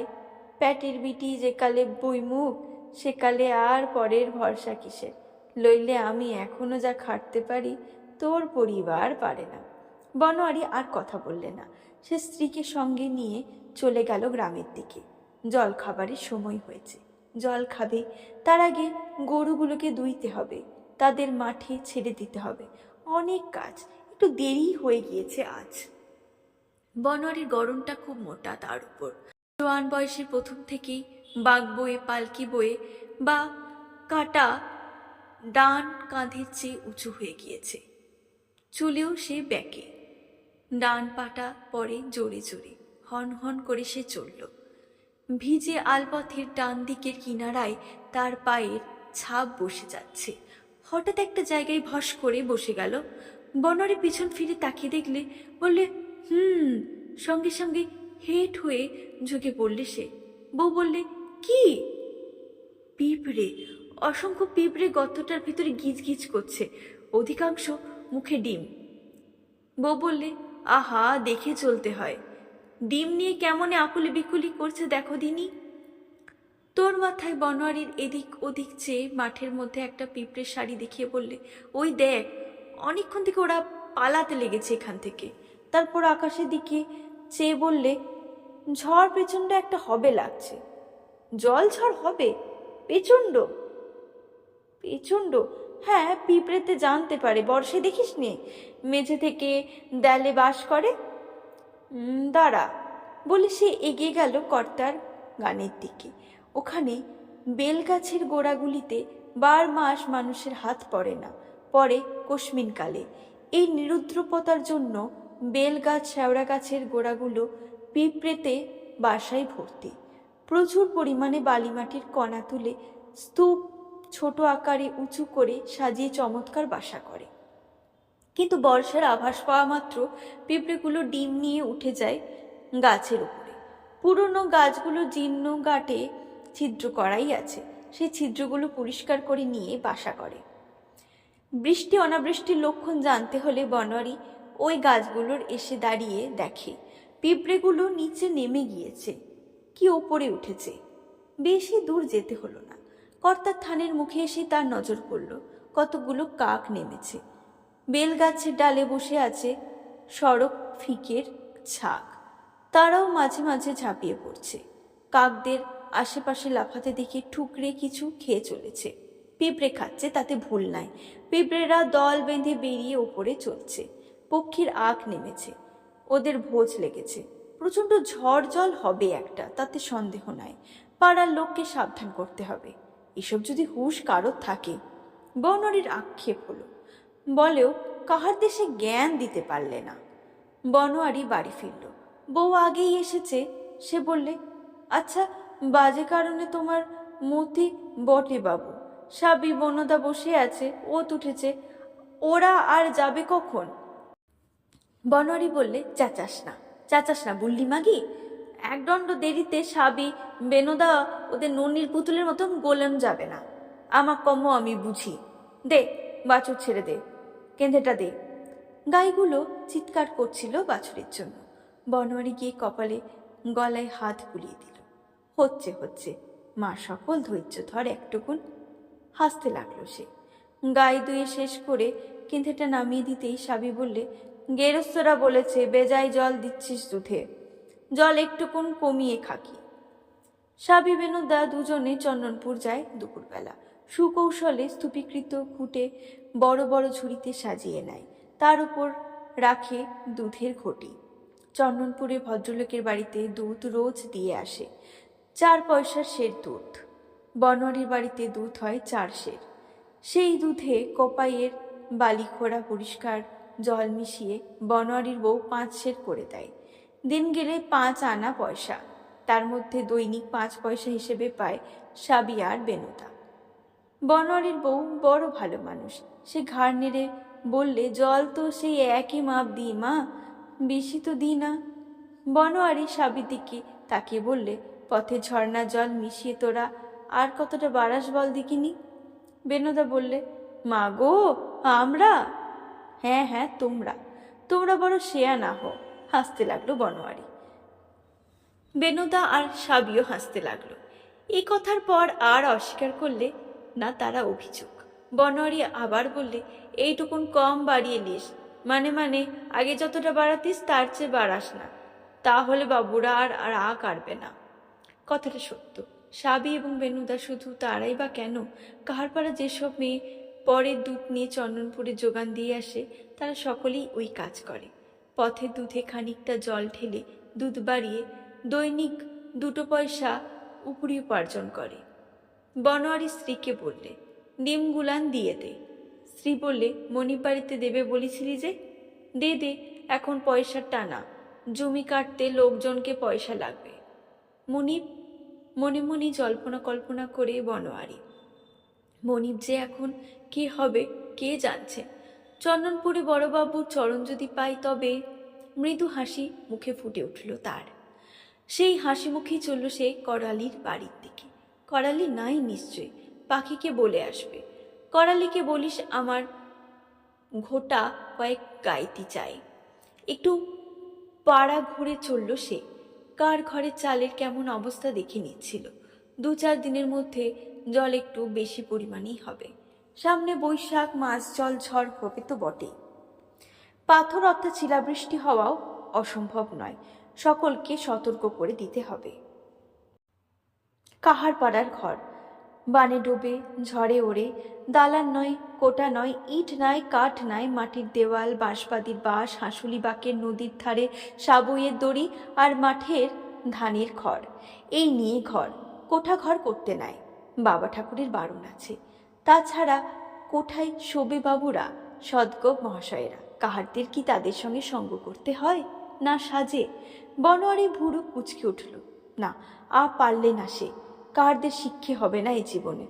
প্যাটির বিটি যেকালে বইমুখ সেকালে আর পরের ভরসা কিসের? লইলে আমি এখনো যা খাটতে পারি তোর পরিবার পারে না। বনোয়ারি আর কথা বললে না। সে স্ত্রীকে সঙ্গে নিয়ে চলে গেল গ্রামের দিকে। জল খাবারের সময় হয়েছে, জল খাবে, তার আগে গরুগুলোকে দুইতে হবে, তাদের মাঠে ছেড়ে দিতে হবে, অনেক কাজ। একটু দেরি হয়ে গিয়েছে আজ। বনোয়ারির গরমটা খুব মোটা, তার উপর জোয়ান বয়সের প্রথম থেকেই বাঘ বয়ে পালকি বয়ে বা কাটা ডান কাঁধের চেয়ে উঁচু হয়ে গিয়েছে। চুলেও সে ব্যাকে, ডান পাটা পরে জোরে জোরে, হন হন করে সে চলল। ভিজে আলপথের ডান দিকের কিনারায় তার পায়ের ছাপ বসে যাচ্ছে। হঠাৎ একটা জায়গায় ভস করে বসে গেল। বনোয়ারি পিছন ফিরে তাকিয়ে দেখলে, বললে, সঙ্গে সঙ্গে হেঁট হয়ে ঝুঁকে পড়লে সে। বউ বললে, কি? পিঁপড়ে, অসংখ্য পিঁপড়ে গর্তটার ভিতরে গিজ গিজ করছে, অধিকাংশ মুখে ডিম। বউ বললে, আহা, দেখে চলতে হয়, ডিম নিয়ে কেমনে আকুলি বিকুলি করছে দেখো দিনি। তোর মাথায় বনোয়ারির এদিক ওদিক চেয়ে মাঠের মধ্যে একটা পিঁপড়ের শাড়ি দেখিয়ে বললে, ওই দেখ, অনেকক্ষণ থেকে ওরা পালাতে লেগেছে এখান থেকে। তারপর আকাশের দিকে চেয়ে বললে, ঝড় প্রচণ্ড একটা হবে লাগছে। জল ঝড় হবে? প্রচণ্ড? প্রচণ্ড? হ্যাঁ, পিঁপড়েতে জানতে পারে, বর্ষে দেখিস নে মেঝে থেকে দেয়ালে বাস করে। দাঁড়া বলে সে এগিয়ে গেল কর্তার গানের দিকে। ওখানে বেলগাছের গোড়াগুলিতে 12 মাস মানুষের হাত পড়ে না, পড়ে কস্মিনকালে। এই নিরুদ্রপতার জন্য বেলগাছ শ্যাওড়া গাছের গোড়াগুলো পিঁপড়েতে বাসায় ভর্তি। প্রচুর পরিমাণে বালিমাটির কণা তুলে স্তূপ ছোট আকারে উঁচু করে সাজিয়ে চমৎকার বাসা করে। কিন্তু বর্ষার আভাস পাওয়া মাত্র পিঁপড়েগুলো ডিম নিয়ে উঠে যায় গাছের উপরে। পুরনো গাছগুলো জীর্ণ গাঁটে ছিদ্র করাই আছে, সেই ছিদ্রগুলো পরিষ্কার করে নিয়ে বাসা করে। বৃষ্টি অনাবৃষ্টির লক্ষণ জানতে হলে বনোয়ারি ওই গাছগুলোর এসে দাঁড়িয়ে দেখে পিঁপড়েগুলো নিচে নেমে গিয়েছে, কি ওপরে উঠেছে। বেশি দূর যেতে হলো না, কর্তার থানের মুখে এসে তার নজর পড়ল কতগুলো কাক নেমেছে। বেলগাছের ডালে বসে আছে সড়ক ফিকের ছাক, তারাও মাঝে মাঝে ঝাঁপিয়ে পড়ছে। কাকদের আশেপাশে লাফাতে দেখে ঠুকরে কিছু খেয়ে চলেছে। পিঁপড়ে খাচ্ছে, তাতে ভুল নাই। পিঁপড়েরা দল বেঁধে বেরিয়ে ওপরে চলছে। পক্ষীর আঁক নেমেছে, ওদের ভোজ লেগেছে। প্রচণ্ড ঝড় জল হবে একটা, তাতে সন্দেহ নাই। পাড়ার লোককে সাবধান করতে হবে, এসব যদি হুঁশ কারোর থাকে। বনোয়ারির আক্ষেপ হলো, বলেও কাহার দেশে জ্ঞান দিতে পারলে না। বনোয়ারি বাড়ি ফিরল। বউ আগেই এসেছে। সে বললে, আচ্ছা, বাজে কারণে তোমার মতি বটে বাবু। সাবি বনদা বসে আছে, ওত উঠেছে, ওরা আর যাবে কখন? বনোয়ারি বললে, চাচাস না বুল্লি মাগি। একদণ্ড দেরিতে সাবি বেনদা ওদের ননির পুতুলের মতন গোলেন যাবে না। আমার কম্ম আমি বুঝি। দে বাছুর ছেড়ে দে, কেঁধেটা দে। গাইগুলো চিৎকার করছিল বাছুরের জন্য। বনোয়ারি গিয়ে কপালে গলায় হাত বুলিয়ে দিল। হচ্ছে, মা সকল ধৈর্য ধর একটুকুন। হাসতে লাগলো সে। গায়ে দুয়ে শেষ করে কেঁধেটা নামিয়ে দিতেই সাবি বললে, গেরস্থরা বলেছে বেজায় জল দিচ্ছিস দুধে, জল একটুকুন কমিয়ে খাকি। সাবি বেনুদা দুজনে চন্দনপুর যায় দুপুরবেলা। সুকৌশলে স্তূপীকৃত কুটে বড় বড় ঝুড়িতে সাজিয়ে নেয়, তার উপর রাখে দুধের ঘটি। চন্দনপুরে ভদ্রলোকের বাড়িতে দুধ রোজ দিয়ে আসে, 4 পয়সার সের দুধ। বনোয়ারির বাড়িতে দুধ হয় 4 সের। সেই দুধে কোপাইয়ের বালিখোড়া পরিষ্কার জল মিশিয়ে বনোয়ারির বউ 5 সের করে দেয়। দিন গেলে 5 আনা পয়সা, তার মধ্যে দৈনিক 5 পয়সা হিসেবে পায় সাবি আর বেনুদা। বনোয়ারির বউ বড় ভালো মানুষ। সে ঘাড় নেড়ে বললে, জল তো সেই একই মাপ দিই মা, বেশি তো দিই না। বনোয়ারি সাবির দিকে তাকিয়ে বললে, পথে ঝর্ণা জল মিশিয়ে তোরা আর কতটা বাড়াস বল দেখিনি। বেনুদা বললে, মা গো, আমরা? হ্যাঁ, তোমরা বড় শেয়া না হো। হাসতে লাগলো বনোয়ারি। বেনুদা আর সাবিও হাসতে লাগলো। এই কথার পর আর অস্বীকার করলে না তারা অভিযোগ। বনোয়ারি আবার বললে, এইটুকুন কম বাড়িয়ে লিস, মানে আগে যতটা বাড়াতিস তার চেয়ে বাড়াস না, তাহলে বাবুরা আর কাটবে না। কথাটা সত্য। সাবি এবং বেনুদা শুধু তারাই বা কেন, কাহার পাড়া যেসব মেয়ে পরের দুধ নিয়ে চন্দনপুরে যোগান দিয়ে আসে, তারা সকলেই ওই কাজ করে। পথে দুধে খানিকটা জল ঢেলে দুধ বাড়িয়ে দৈনিক 2 পয়সা উপরি উপার্জন করে। বনোয়ারি স্ত্রীকে বললে, ডিম গুলান দিয়ে দে। স্ত্রী বললে, মনির বাড়িতে দেবে বলেছিলি যে, দে, এখন পয়সার টানা, জমি কাটতে লোকজনকে পয়সা লাগবে। মনিব মনে মনে জল্পনা কল্পনা করে বনোয়ারি। মনিব যে এখন কে হবে কে জানছে। চন্দনপুরে বড়বাবুর চরণ যদি পাই তবে। মৃদু হাসি মুখে ফুটে উঠল তার। সেই হাসি মুখেই চলল সে করালির বাড়ির দিকে। করালি নাই নিশ্চয়, পাখিকে বলে আসবে। করালিকে বলিস আমার ঘোটা কয়েক গাইতি চাই। একটু পাড়া ঘুরে চলল সে। কার ঘরে চালের কেমন অবস্থা দেখে নিচ্ছিল। 2-4 দিনের মধ্যে জল একটু বেশি পরিমাণেই হবে। সামনে বৈশাখ মাস, জল ঝড় হবে তো বটেই। পাথর অর্থাৎ শিলাবৃষ্টি হওয়াও অসম্ভব নয়, সকলকে সতর্ক করে দিতে হবে। কাহার পাড়ার ঘর, বানে ডুবে ঝড়ে ওড়ে, দালান নয়, কোটা নয়, ইট নাই, কাঠ নাই, মাটির দেওয়াল, বাঁশবাদির বাঁশ, হাঁসুলি বাঁকের নদীর ধারে সাবইয়ের দড়ি আর মাঠের ধানের খড়, এই নিয়ে ঘর। কোঠা ঘর করতে নাই, বাবা ঠাকুরের বারণ আছে। তাছাড়া কোঠায় শোবে বাবুরা, সদ্গোপ মহাশয়েরা, কাহারদের কি তাদের সঙ্গে সঙ্গ করতে হয়? না সাজে। বনোয়ারি ভুরু কুচকে উঠল। না, পারলে না সে, কারদের শিক্ষে হবে না এ জীবনে।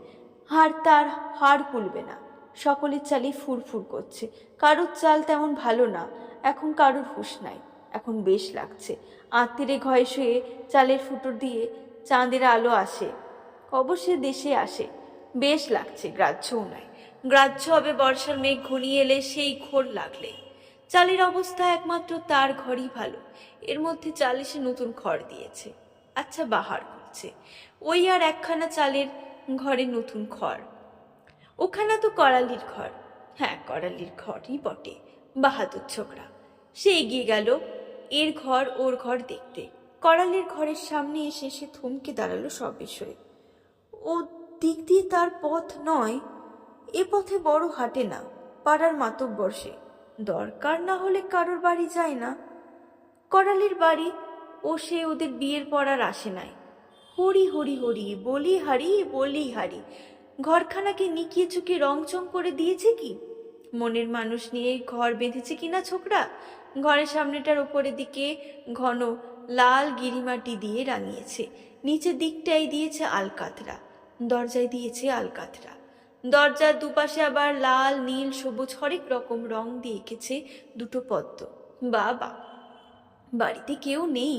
তার হাড় কুলবে না। সকলের চালই ফুরফুর করছে, কারোর চাল তেমন ভালো না। এখন কারোর হুঁশ নাই। এখন বেশ লাগছে, আত্মীরে ঘয়ে শুয়ে চালের ফুটো দিয়ে চাঁদের আলো আসে, অবশ্যই দেশে আসে। বেশ লাগছে, গ্রাহ্যও নাই। গ্রাহ্য হবে বর্ষার মেঘ ঘনিয়ে এলে, সেই ঘোর লাগলে। চালের অবস্থা একমাত্র তার ঘরই ভালো। এর মধ্যে চাল এসে নতুন খড় দিয়েছে, আচ্ছা বাহার করছে। ওই আর একখানা চালের ঘরে নতুন খড়। ওখানা তো করালির ঘর। হ্যাঁ, করালির ঘরই বটে। বাহাদুর ছোকরা। সে এগিয়ে গেল এর ঘর ওর ঘর দেখতে। করালির ঘরের সামনে এসে সে থমকে দাঁড়ালো সব বিষয়ে। ও দিক দিয়ে তার পথ নয়, এ পথে বড় হাঁটে না, পাড়ার মাতব্বর সে। দরকার না হলে কারোর বাড়ি যায় না। করালির বাড়ি ও সে ওদের বিয়ের পর আর আসে নাই। হরি হরি হরি, বলি হারি, বলি হারি। ঘরখানাকে নিকিয়ে চুকে রংচং করে দিয়েছে কি? মনের মানুষ নিয়ে ঘর বেঁধেছে কিনা ছোকরা? ঘরের সামনেটার ওপরের দিকে ঘন লাল গিরিমাটি দিয়ে রাঙিয়েছে, নিচের দিকটাই দিয়েছে আলকাতরা, দরজায় দিয়েছে আলকাতরা। দরজার দুপাশে আবার লাল, নীল, সবুজ হরেক রকম রং দিয়ে এঁকেছে দুটো পদ্ম। বাবা, বাড়িতে কেউ নেই।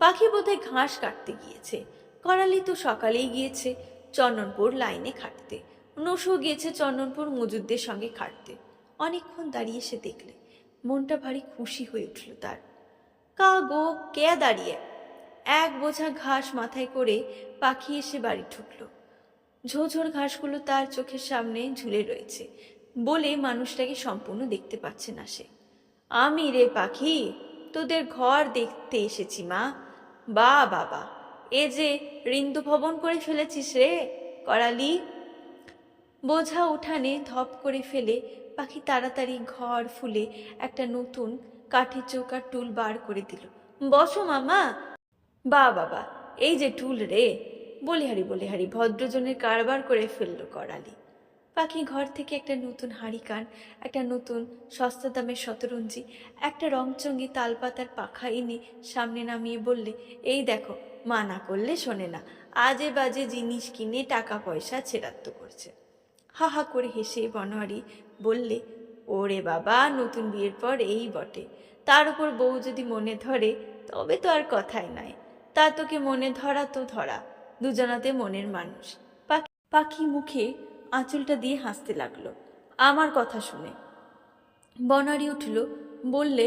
পাখি বোধহয় ঘাস কাটতে গিয়েছে। করালি তো সকালেই গিয়েছে চন্দনপুর লাইনে খাটতে। নসু গিয়েছে চন্দনপুর মজুরদের সঙ্গে খাটতে। অনেকক্ষণ দাঁড়িয়ে সে দেখলে, মনটা ভারী খুশি হয়ে উঠল তার। কা গো, কে দাঁড়িয়ে? এক বোঝা ঘাস মাথায় করে পাখি এসে বাড়ি ঢুকলো। ঝোঝোর ঘাসগুলো তার চোখের সামনে ঝুলে রয়েছে বলে মানুষটাকে সম্পূর্ণ দেখতে পাচ্ছে না সে। আমি রে পাখি, তোদের ঘর দেখতে এসেছি মা। বা বাবা, এ যে রিন্দু ভবন করে ফেলেছিস রে করালি। বোঝা উঠানে ধপ করে ফেলে পাখি তাড়াতাড়ি ঘর ফুলে একটা নতুন কাঠের চৌকার টুল বার করে দিল। বসো মামা। বা বাবা, এই যে টুল রে। বলিহারি বলিহারি ভদ্রজনের কারবার করে ফেললো করালি। পাখি ঘর থেকে একটা নতুন হাঁড়িকান, একটা নতুন সস্তা দামের শতরঞ্জি, একটা রংচঙ্গি তালপাতার পাখা এনে সামনে নামিয়ে বললে, এই দেখো, মানা করলে শোনে না, আজে বাজে জিনিস কিনে টাকা পয়সা ছেড়াত্ত করছে। হা হা করে হেসে বনোয়ারি বললে, ওরে বাবা, নতুন বিয়ের পর এই বটে। তার উপর বউ যদি মনে ধরে তবে তো আর কথাই নাই। তা তোকে মনে ধরা তো ধরা, দুজনাতে মনের মানুষ। পাখি মুখে আঁচলটা দিয়ে হাসতে লাগলো আমার কথা শুনে। বনারি উঠল, বললে,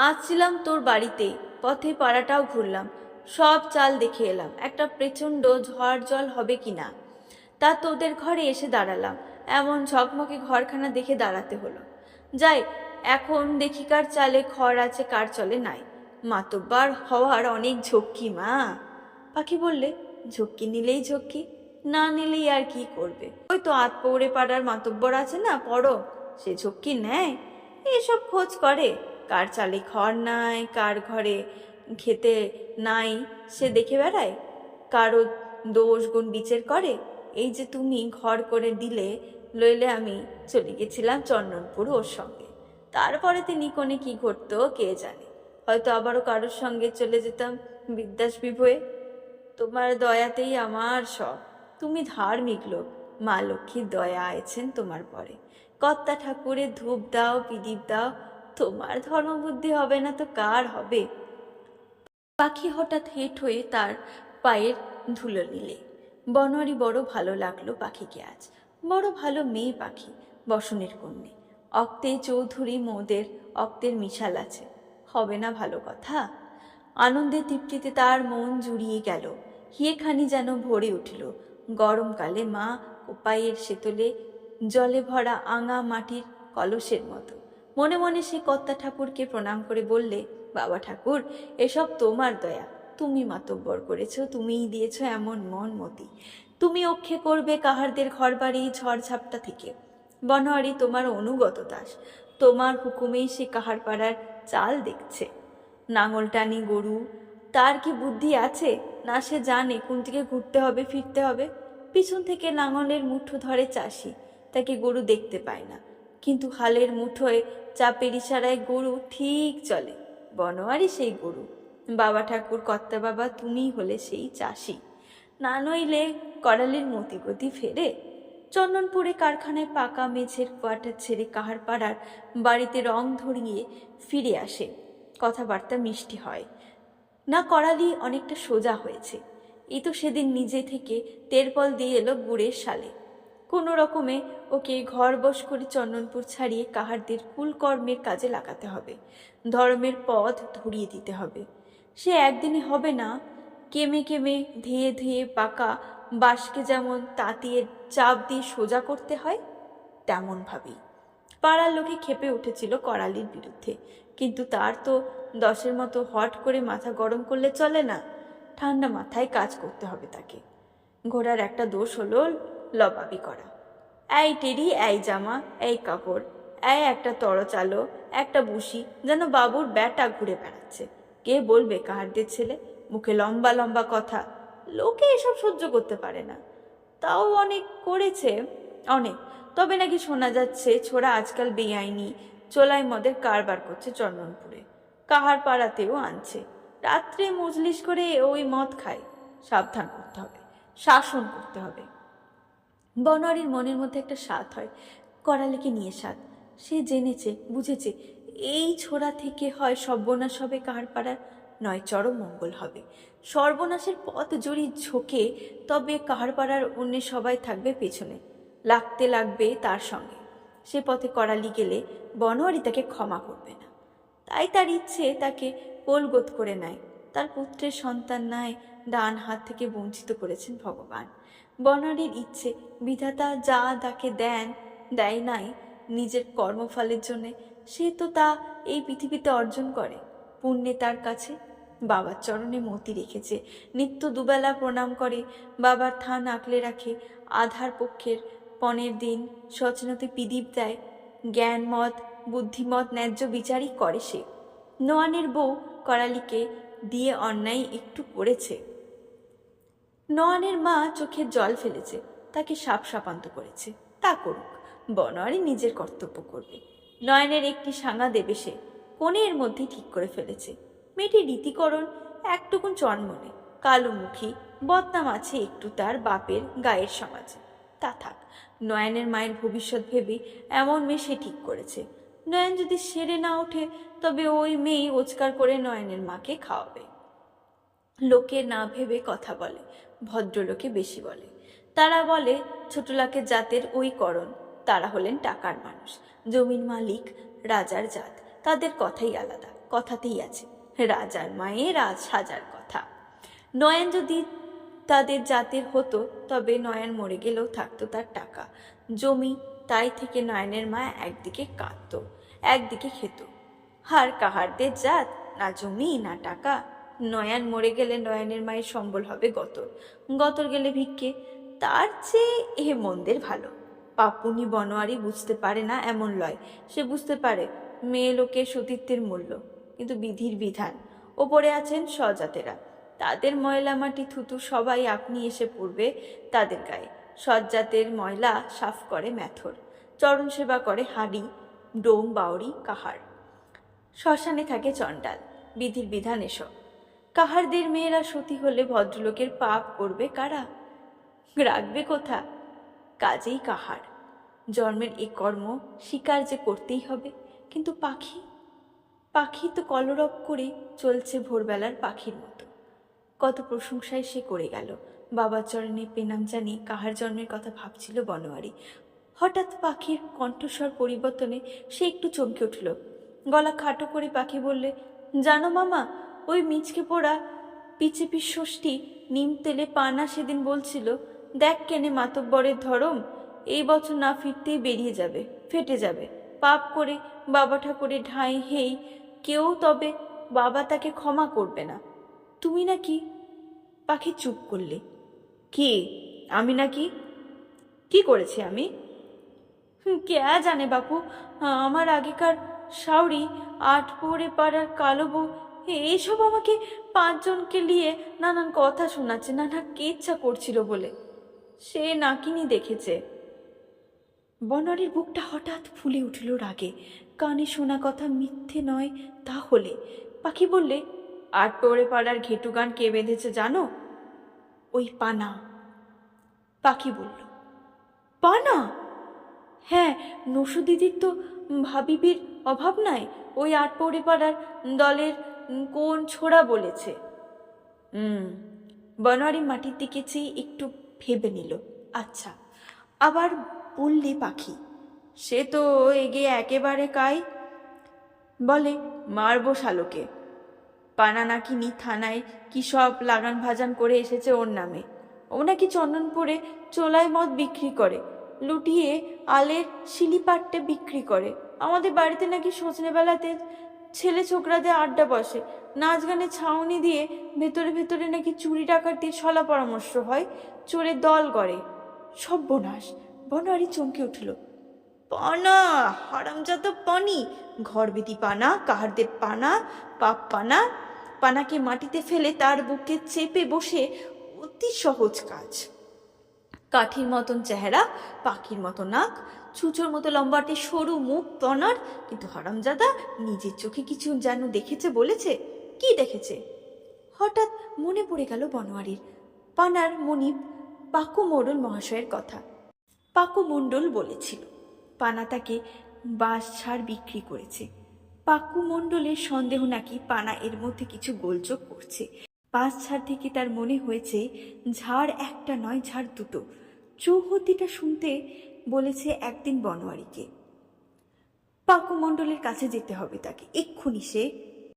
আজ ছিলাম তোর বাড়িতেই, পথে পাড়াটাও ঘুরলাম, সব চাল দেখে এলাম একটা প্রচণ্ড ঝড় জল হবে কিনা। তা তোদের ঘরে এসে দাঁড়ালাম, এমন ঝকমকে ঘরখানা দেখে দাঁড়াতে হলো। যাই, এখন দেখি কার চালে খড় আছে, কার চলে নাই। মাতব্বার হওয়ার অনেক ঝক্কি মা। পাখি বললে, ঝক্কি নিলেই ঝক্কি, না নিলেই আর কি করবে? ওই তো আতপৌরে পাড়ার মাতব্বর আছে না, পড়ো, সে ঝক্কি নেয়, এসব খোঁজ করে। কার চালে খড় নাই, কার ঘরে খেতে নাই, সে দেখে বেড়ায়। কারো দোষ গুণ বিচার করে। এই যে তুমি ঘর করে দিলে, লইলে আমি চলে গেছিলাম চন্দনপুর ওর সঙ্গে। তারপরে তিনি কোণে কি ঘটতো কে জানে, হয়তো আবারও কারোর সঙ্গে চলে যেতাম বিদ্যাস বিভয়ে। তোমার দয়াতেই আমার সব। তুমি ধার্মিক লোক, মা লক্ষ্মীর দয়া আছেন তোমার পরে। কর্তা ঠাকুরের ধূপ দাও, প্রদীপ দাও, তোমার ধর্মবুদ্ধি হবে না তো কার হবে? পাখি হঠাৎ হেঁট হয়ে তার পায়ের ধুলো নিলে। বনোয়ারি বড় ভালো লাগলো পাখিকে আজ। বড় ভালো মেয়ে পাখি, বসনের কন্যে। অক্তে চৌধুরী মোদের অক্তের মিশাল আছে, হবে না ভালো কথা? আনন্দের তৃপ্তিতে তার মন জুড়িয়ে গেল। হিয়েখানি যেন ভরে উঠল। গরমকালে মা ও পায়ের সেতলে জলে ভরা আঙা মাটির কলসের মতো। মনে মনে সে কর্তা ঠাকুরকে প্রণাম করে বললে, বাবা ঠাকুর, এসব তোমার দয়া, তুমি মাতব্বর করেছ, তুমিই দিয়েছ এমন মন মতি। তুমি রক্ষে করবে কাহারদের ঘরবাড়ি ঝড়ঝাপটা থেকে। বনোয়ারি তোমার অনুগত দাস, তোমার হুকুমেই সে কাহার পাড়ার চাল দেখছে। নাঙল টানি গরু, তার কি বুদ্ধি আছে? না সে জানে কোন দিকে ঘুরতে হবে ফিরতে হবে। পিছন থেকে লাঙলের মুঠো ধরে চাষি, তাকে গরু দেখতে পায় না, কিন্তু হালের মুঠোয় চাপের ইশারায় গরু ঠিক চলে। বনোয়ারি সেই গরু, বাবা ঠাকুর কর্তা বাবা তুমিই হলে সেই চাষি। না নইলে করালির মতিগতি ফেরে। চন্দনপুরে কারখানায় পাকা মেঝের কোয়ার্টার ছেড়ে কাহার পাড়ার বাড়িতে রং ধরিয়ে ফিরে আসে। কথাবার্তা মিষ্টি হয় না। করালি অনেকটা সোজা হয়েছে। এই তো সেদিন নিজে থেকে তেরপল দিয়ে এলো গুড়ের শালে। কোনো রকমে ওকে ঘর বশ করে চন্দনপুর ছাড়িয়ে কাহারদের কুলকর্মের কাজে লাগাতে হবে, ধর্মের পথ ধরিয়ে দিতে হবে। সে একদিনে হবে না। কেমে কেমে ধেয়ে ধেয়ে পাকা বাঁশকে যেমন তাতিয়ে চাপ দিয়ে সোজা করতে হয়, তেমন ভাবেই পাড়ার লোকে ক্ষেপে উঠেছিল করালির বিরুদ্ধে। কিন্তু তার তো দশের মতো হট করে মাথা গরম করলে চলে না। ঠান্ডা মাথায় কাজ করতে হবে তাকে। ঘোড়ার একটা দোষ হলো লবাবি করা। এই টেরি, এই জামা, এই কাপড়, এই একটা তরচালো, একটা বুসি, যেন বাবুর ব্যাটা ঘুরে বেড়াচ্ছে। কে বলবে কাহারদের ছেলে? মুখে লম্বা লম্বা কথা, লোকে এসব সহ্য করতে পারে না। তাও অনেক করেছে, অনেক। তবে নাকি শোনা যাচ্ছে ছোড়া আজকাল বেআইনি চোলাই মদের কারবার করছে চন্দনপুরে, কাহার পাড়াতেও আনছে। রাত্রে মজলিস করে ওই মদ খায়। সাবধান করতে হবে, শাসন করতে হবে। বনোয়ারির মনের মধ্যে একটা স্বাদ হয়, করালিকে নিয়ে স্বাদ। সে জেনেছে, বুঝেছে এই ছোড়া থেকে হয় সর্বনাশ হবে কাহার পাড়ার, নয় চরম মঙ্গল হবে। সর্বনাশের পথ জড়ি ঝোঁকে তবে কাহার পাড়ার অন্য সবাই থাকবে পেছনে, লাগতে লাগবে তার সঙ্গে। সে পথে করালি গেলে বনোয়ারি তাকে ক্ষমা করবে না। তাই তার ইচ্ছে তাকে কোলগত করে নেয়। তার পুত্রের সন্তান নাই, ডান হাত থেকে বঞ্চিত করেছেন ভগবান। বনোয়ারির ইচ্ছে বিধাতা যা তাকে দেয় নাই নিজের কর্মফলের জন্যে, সে তো তা এই পৃথিবীতে অর্জন করে। পুণ্যে তার কাছে বাবার চরণে মতি রেখেছে, নিত্য দুবেলা প্রণাম করে, বাবার থান আঁকলে রাখে। আধার পক্ষের পনের দিন সচেতনতে পিদীপ দেয়। জ্ঞান মত বুদ্ধিমত ন্যায্য বিচারই করে সে। নোয়ানের বউ করালিকে দিয়ে অন্যায় একটু করেছে। নোয়ানের মা চোখের জল ফেলেছে, তাকে সাপান্ত করেছে। তা করুক, বনোয়ারি নিজের কর্তব্য করবে। নয়নের একটি সাঙা দেবে সে, কোণের মধ্যে ঠিক করে ফেলেছে। মেয়েটি রীতিকরণ, একটুকুন চনমনে, কালোমুখী, বদনাম আছে একটু তার বাপের গায়ের সমাজে। তা থাক, নয়নের মায়ের ভবিষ্যৎ ভেবে এমন মেয়ে সে ঠিক করেছে। নয়ন যদি সেরে না ওঠে তবে ওই মেয়েই রোজগার করে নয়নের মাকে খাওয়াবে। লোকে না ভেবে কথা বলে, ভদ্রলোকে বেশি বলে। তারা বলে ছোটলাকের জাতের ওই করণ, তারা হলেন টাকার মানুষ, জমির মালিক, রাজার জাত। তাদের কথাই আলাদা, কথাতেই আছে রাজার মায়ের আজ হাজার কথা। নয়ন যদি তাদের জাতের হতো তবে নয়ন মরে গেলেও থাকতো তার টাকা জমি। তাই থেকে নয়নের মা একদিকে কাঁদত, একদিকে খেত। আর কাহারদের জাত, না জমি না টাকা। নয়ন মরে গেলে নয়নের মায়ের সম্বল হবে গতর, গতর গেলে ভিক্ষে। তার চেয়ে এ মন্দের ভালো। পাপুনি বনোয়ারি বুঝতে পারে না এমন লয়। সে বুঝতে পারে মেয়ে লোকের সতীত্বের মূল্য, কিন্তু বিধির বিধান। ওপরে আছেন স্বজাতেরা, তাদের ময়লা মাটি থুতু সবাই আপনি এসে পড়বে তাদের গায়ে। সজ্জাতের ময়লা সাফ করে ম্যাথর, চরণ সেবা করে হাড়ি, ডোম, বাউরি, কাহার। শ্মশানে থাকে চণ্ডাল। বিধির বিধান এসব। কাহারদের মেয়েরা সতী হলে ভদ্রলোকের পাপ করবে কারা, রাখবে কোথা? কাজেই কাহার জন্মের এ কর্ম স্বীকার যে করতেই হবে। কিন্তু পাখি তো কলরব করে চলছে ভোরবেলার পাখির মতো। কত প্রশংসায় সে করে গেল। বাবার চরণে পেনাম জানিয়ে কাহার জন্মের কথা ভাবছিল বনোয়ারি। হঠাৎ পাখির কণ্ঠস্বর পরিবর্তনে সে একটু চমকে উঠল। গলা খাটো করে পাখি বললে, জানো মামা, ওই মিচকে পোড়া পিচেপি ষষ্ঠী নিম তেলে পানা সেদিন বলছিল, দেখ কেনে মাতব্বরের ধরম, এই বছর না ফিরতেই বেরিয়ে যাবে, ফেটে যাবে। পাপ করে বাবা ঠাকুরের ঢাই হেই কেউ, তবে বাবা তাকে ক্ষমা করবে না। তুমি নাকি? পাখি চুপ করলে। কে? আমি নাকি কি করেছি আমি? কে জানে বাপু, আমার আগেকার শাওরি, আট পরে পাড়ার কালো বউ, এইসব আমাকে পাঁচজনকে নিয়ে নানান কথা শোনাচ্ছে, নানা কেচ্ছা করছিল বলে। সে নাকিনি দেখেছে। বনোয়ারির বুকটা হঠাৎ ফুলে উঠল রাগে। কানে শোনা কথা মিথ্যে নয় তাহলে? পাখি বললে, আট পরে পাড়ার ঘেটু গান কে বেঁধেছে জানো? ওই পানা। পাখি বলল, পানা? হ্যাঁ, নসু দিদির তো ভাবিবির অভাব নাই। ওই আট পৌড়ে পাড়ার দলের কোন ছোড়া বলেছে। বনোয়ারি মাটির দিকে চেয়ে একটু ভেবে নিল। আচ্ছা, আবার বললে পাখি, সে তো এগিয়ে একেবারে কাই। বলে, মারবো শালোকে। পানা নাকি থানায় কি সব লাগান ভাজান করে এসেছে ওর নামে। ও নাকি চন্দনপুরে চোলায় মদ বিক্রি করে, লুটিয়ে আলের শিলিপাট্টে বিক্রি করে। আমাদের বাড়িতে নাকি সজনে বেলাতে ছেলে ছোকরাদের আড্ডা বসে, নাচ গানে ছাউনি দিয়ে ভেতরে ভেতরে নাকি চুরি ডাকাতির সলা পরামর্শ হয়, চোরের দল গড়ে। সর্বনাশ! বনোয়ারি চমকে উঠল। পানা, হারামজাদা পানি, ঘরবেদি পানা, কাহারদের পানা, পাপ পানা। পানাকে মাটিতে ফেলে তার বুকে চেপে বসে অতি সহজ কাজ। কাঠির মতন চেহারা, পাখির মতো নাক, ছুঁচোর মতো লম্বাটে সরু মুখ পানার। কিন্তু হারামজাদা নিজের চোখে কিছু যেন দেখেছে বলেছে। কি দেখেছে? হঠাৎ মনে পড়ে গেল বনোয়ারির পানার মনিব পাকু মোড়ল মহাশয়ের কথা। পাকু মণ্ডল বলেছিল পানা তাকে বাঁশ ঝাড় বিক্রি করেছে। পাকু মণ্ডলের সন্দেহ নাকি পানা এর মধ্যে কিছু গোলযোগ করছে। বাঁশ ঝাড় থেকে তার মনে হয়েছে ঝাড় একটা নয়, ঝাড় দুটো। চৌহদ্দিটা শুনতে বলেছে একদিন বনোয়ারিকে। পাকু মণ্ডলের কাছে যেতে হবে তাকে এক্ষুনি। সে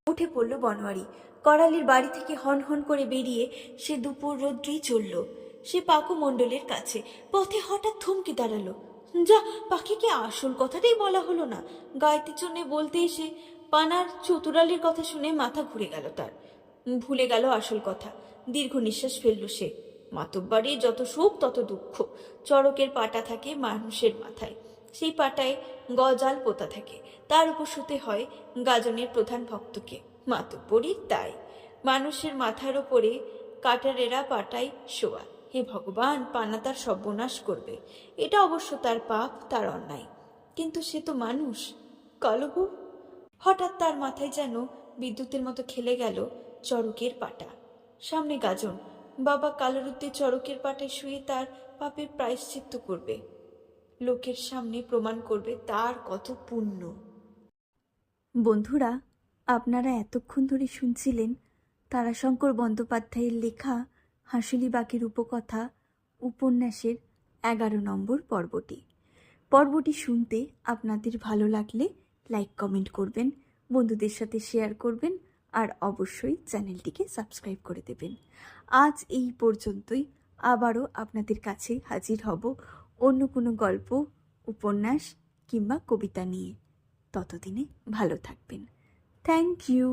উঠে পড়ল বনোয়ারি। করালির বাড়ি থেকে হন হন করে বেরিয়ে সে দুপুর রৌদ্রেই চলল। সে পাকু মণ্ডলের কাছে পথে হঠাৎ থমকে দাঁড়ালো। যা, পাখিকে আসল কথাটাই বলা হলো না। গাইতে জন্য বলতে এসে পানার চতুরালির কথা শুনে মাথা ঘুরে গেল তার। ভুলে গেল আসল কথা। দীর্ঘ নিঃশ্বাস ফেলল সে। মাতব্বাড়ির যত সুখ তত দুঃখ। চড়কের পাটা থাকে মানুষের মাথায়, সেই পাটায় গজাল পোতা থাকে, তার উপর শুতে হয় গাজনের প্রধান ভক্তকে। মাতব্বরির তাই, মানুষের মাথার ওপরে কাটারেরা পাটায় শোয়া। হে ভগবান, পানা তার সর্বনাশ করবে। এটা অবশ্য তার পাপ, তার অন্যায়। কিন্তু সে তো মানুষ। কালবু! হঠাৎ তার মাথায় যেন বিদ্যুতের মতো খেলে গেল চড়কের পাটা। সামনে গাজন। বাবা কালরুদ্দে চড়কের পাটায় শুয়ে তার পাপের প্রায়শ্চিত্ত করবে, লোকের সামনে প্রমাণ করবে তার কত পুণ্য। বন্ধুরা, আপনারা এতক্ষণ ধরে শুনছিলেন তারাশঙ্কর বন্দ্যোপাধ্যায়ের লেখা হাঁসুলিবাকের উপকথা উপন্যাসের 11 নম্বর পর্বটি শুনতে আপনাদের ভালো লাগলে লাইক কমেন্ট করবেন, বন্ধুদের সাথে শেয়ার করবেন, আর অবশ্যই চ্যানেলটিকে সাবস্ক্রাইব করে দেবেন। আজ এই পর্যন্তই। আবারও আপনাদের কাছে হাজির হব অন্য কোনো গল্প, উপন্যাস কিংবা কবিতা নিয়ে। ততদিনে ভালো থাকবেন। Thank you.